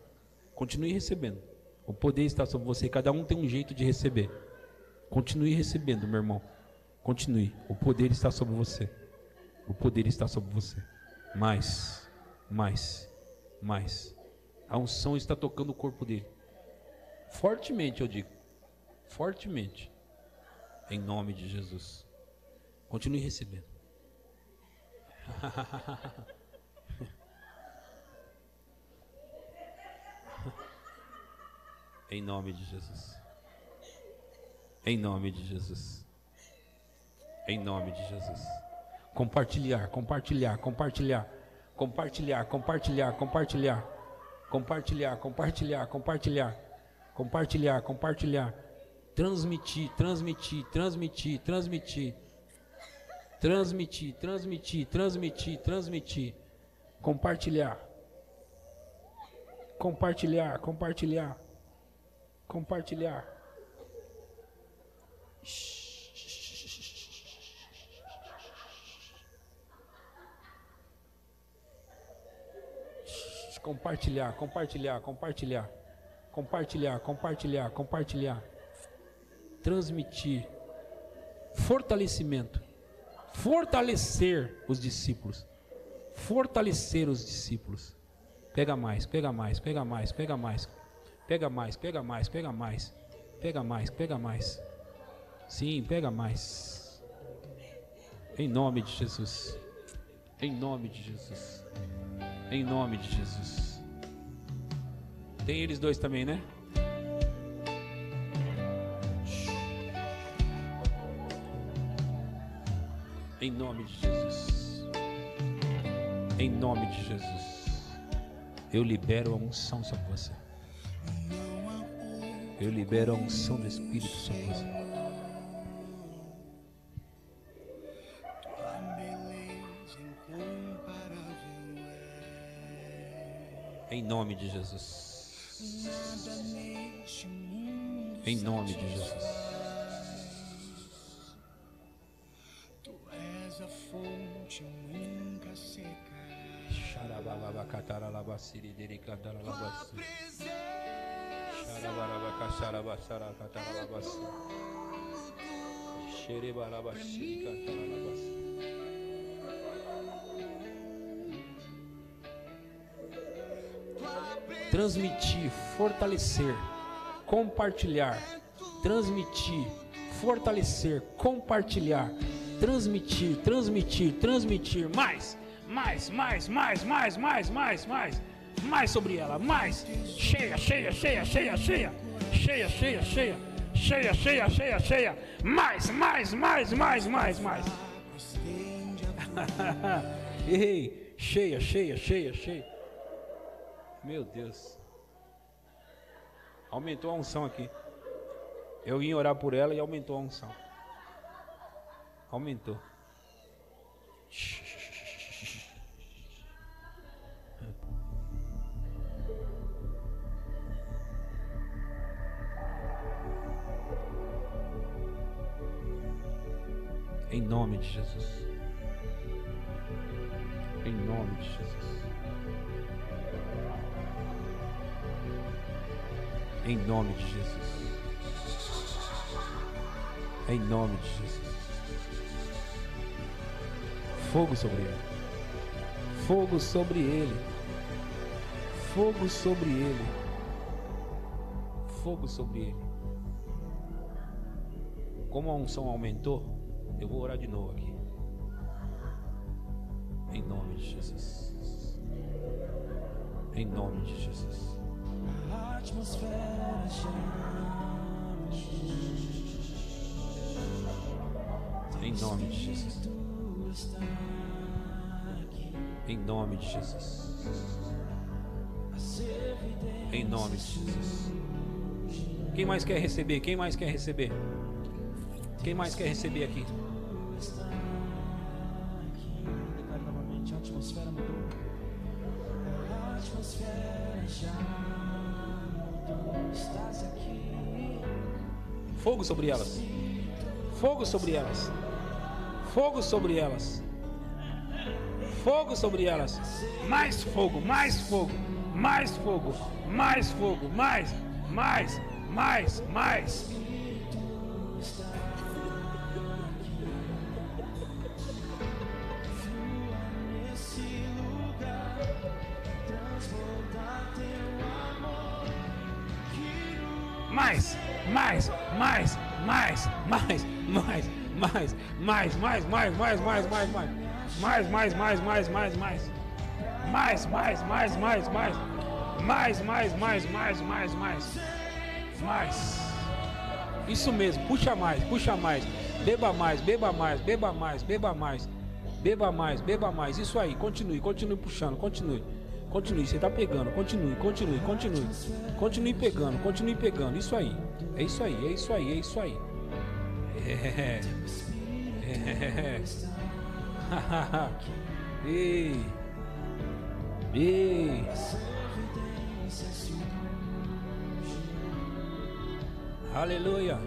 Continue recebendo. O poder está sobre você. Cada um tem um jeito de receber. Continue recebendo, meu irmão. Continue. O poder está sobre você. O poder está sobre você. Mais. A unção está tocando o corpo dele. Fortemente, eu digo. Fortemente. Em nome de Jesus. Continue recebendo. Em nome de Jesus. Em nome de Jesus. Em nome de Jesus. Compartilhar. Transmitir. Compartilhar. Compartilhar. Transmitir. Fortalecimento. Fortalecer os discípulos. Pega mais. Sim, pega mais. Em nome de Jesus. Tem eles dois também, né? Em nome de Jesus. Em nome de Jesus. Eu libero a unção sobre você. Eu libero a unção do Espírito sobre você. Em nome de Jesus. Em nome de Jesus. Tu és a fonte nunca seca. Xarabalabacataralavaciri dericantaralabaciri. Transmitir, fortalecer, compartilhar. Transmitir, fortalecer, compartilhar. Transmitir, transmitir, transmitir. Mais sobre ela, mais. Cheia. Mais. Ei, cheia. Meu Deus. Aumentou a unção aqui. Eu vim orar por ela e aumentou a unção. Aumentou. Em nome de Jesus. Em nome de Jesus. Em nome de Jesus. Em nome de Jesus. Fogo sobre ele. Fogo sobre ele. Fogo sobre ele. Fogo sobre ele. Como a unção aumentou, eu vou orar de novo aqui. Em nome de Jesus. Em nome de Jesus. A atmosfera Em nome de Jesus. Em nome de Jesus. Em nome de Jesus. Quem mais quer receber? Quem mais quer receber? Quem mais quer receber aqui? Declare novamente, a atmosfera mudou. A atmosfera já mudou. Estás aqui. Fogo sobre elas. Fogo sobre elas. Fogo sobre elas. Fogo sobre elas. Mais fogo, mais fogo, mais fogo, mais fogo, mais. Mais. Isso mesmo, puxa mais. Beba mais. Isso aí, continue puxando, continue. Você está pegando, continue. Continue pegando, isso aí. É isso aí. Ei. Aleluia.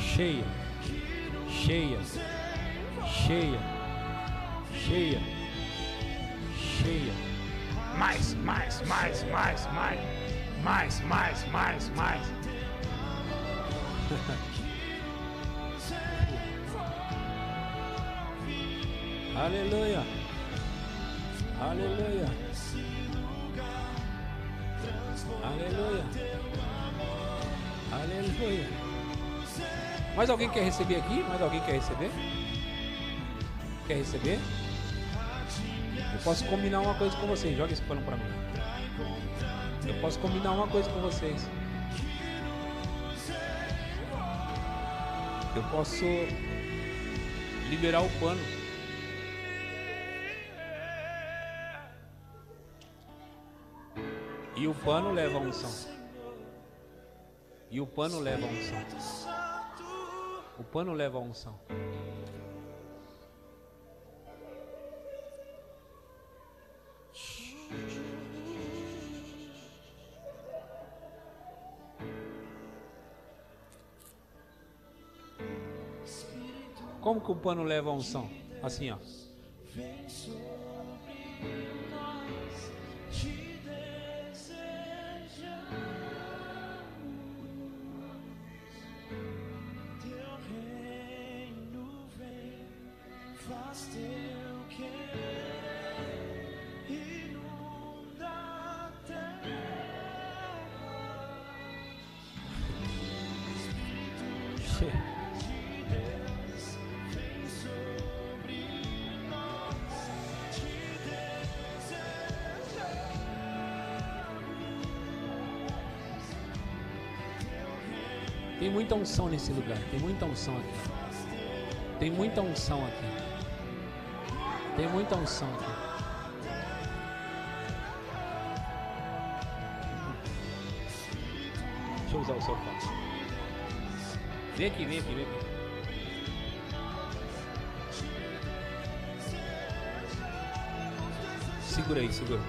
Cheia. mais, mais, mais, mais. Aleluia. Aleluia. Aleluia. Aleluia. Mais alguém quer receber aqui? Mais alguém quer receber? Quer receber? Eu posso combinar uma coisa com vocês. Joga esse pano pra mim. Eu posso combinar uma coisa com vocês. Eu posso liberar o pano. E o pano leva a unção. E o pano leva a unção. O pano leva a unção. Como que o pano leva a unção? Assim, ó. Tem muita unção nesse lugar. Tem muita unção aqui. Tem muita unção aqui. Tem muita unção aqui. Deixa eu usar o sofá. Vem aqui, vem aqui, vem aqui. Segura aí, segura.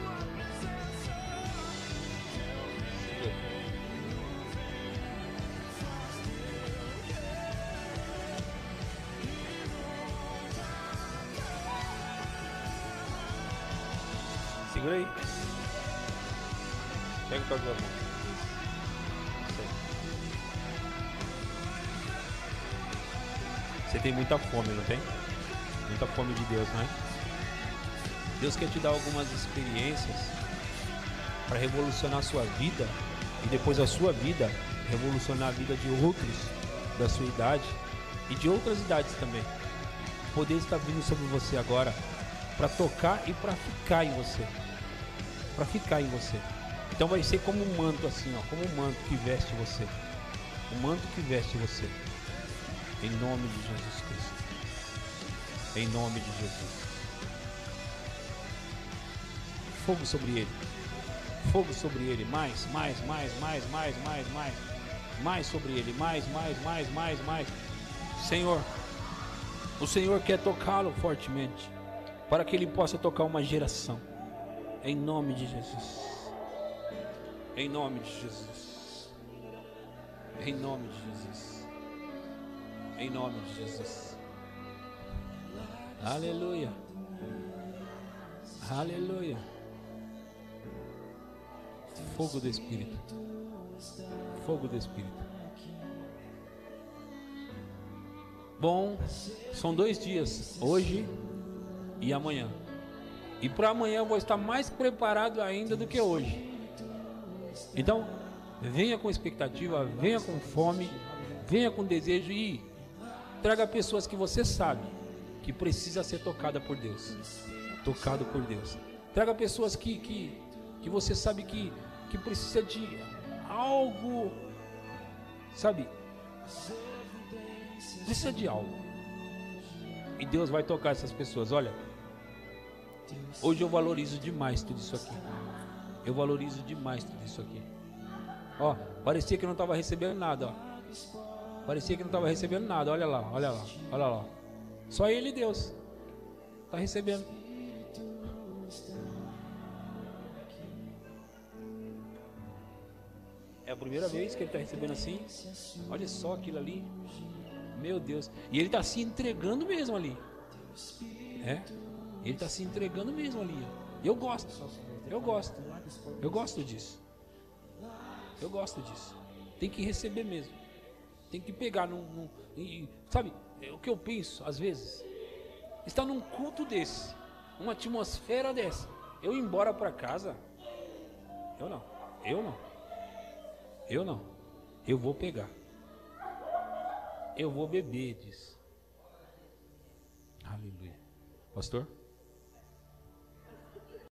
Segura aí. Pega com as duas mãos. Isso aí. Você tem muita fome, não tem? Muita fome de Deus, não é? Deus quer te dar algumas experiências para revolucionar a sua vida e depois a sua vida revolucionar a vida de outros da sua idade e de outras idades também. O poder está vindo sobre você agora para tocar e para ficar em você. Para ficar em você. Então vai ser como um manto assim, ó, como um manto que veste você. Um manto que veste você. Em nome de Jesus Cristo. Em nome de Jesus. Fogo sobre ele. Fogo sobre ele. Mais, mais, mais, mais, mais, mais, mais. Mais sobre ele. Mais, mais, mais, mais, mais. Senhor, o Senhor quer tocá-lo fortemente, para que ele possa tocar uma geração. Em nome de Jesus. Em nome de Jesus. Em nome de Jesus. Em nome de Jesus. Aleluia. Aleluia. Fogo do Espírito. Fogo do Espírito. Bom, são 2 dias, hoje e amanhã. E para amanhã eu vou estar mais preparado ainda do que hoje. Então, venha com expectativa, venha com fome, venha com desejo e traga pessoas que você sabe que precisa ser tocada por Deus. Tocado por Deus. Traga pessoas que você sabe que precisa de algo, sabe? Precisa de algo. E Deus vai tocar essas pessoas. Olha, hoje eu valorizo demais tudo isso aqui. Eu valorizo demais tudo isso aqui. Ó, parecia que eu não estava recebendo nada, ó. Parecia que não estava recebendo nada. Olha lá, olha lá, olha lá. Só ele e Deus tá recebendo. É a primeira vez que ele está recebendo assim. Olha só aquilo ali. Meu Deus. E ele está se entregando mesmo ali. É? Ele está se entregando mesmo ali. Eu gosto. Eu gosto. Eu gosto disso. Eu gosto disso. Tem que receber mesmo. Tem que pegar sabe, o que eu penso, às vezes, está num culto desse, uma atmosfera dessa. Eu ir embora para casa, eu não. Eu vou pegar. Eu vou beber disso. Aleluia. Pastor?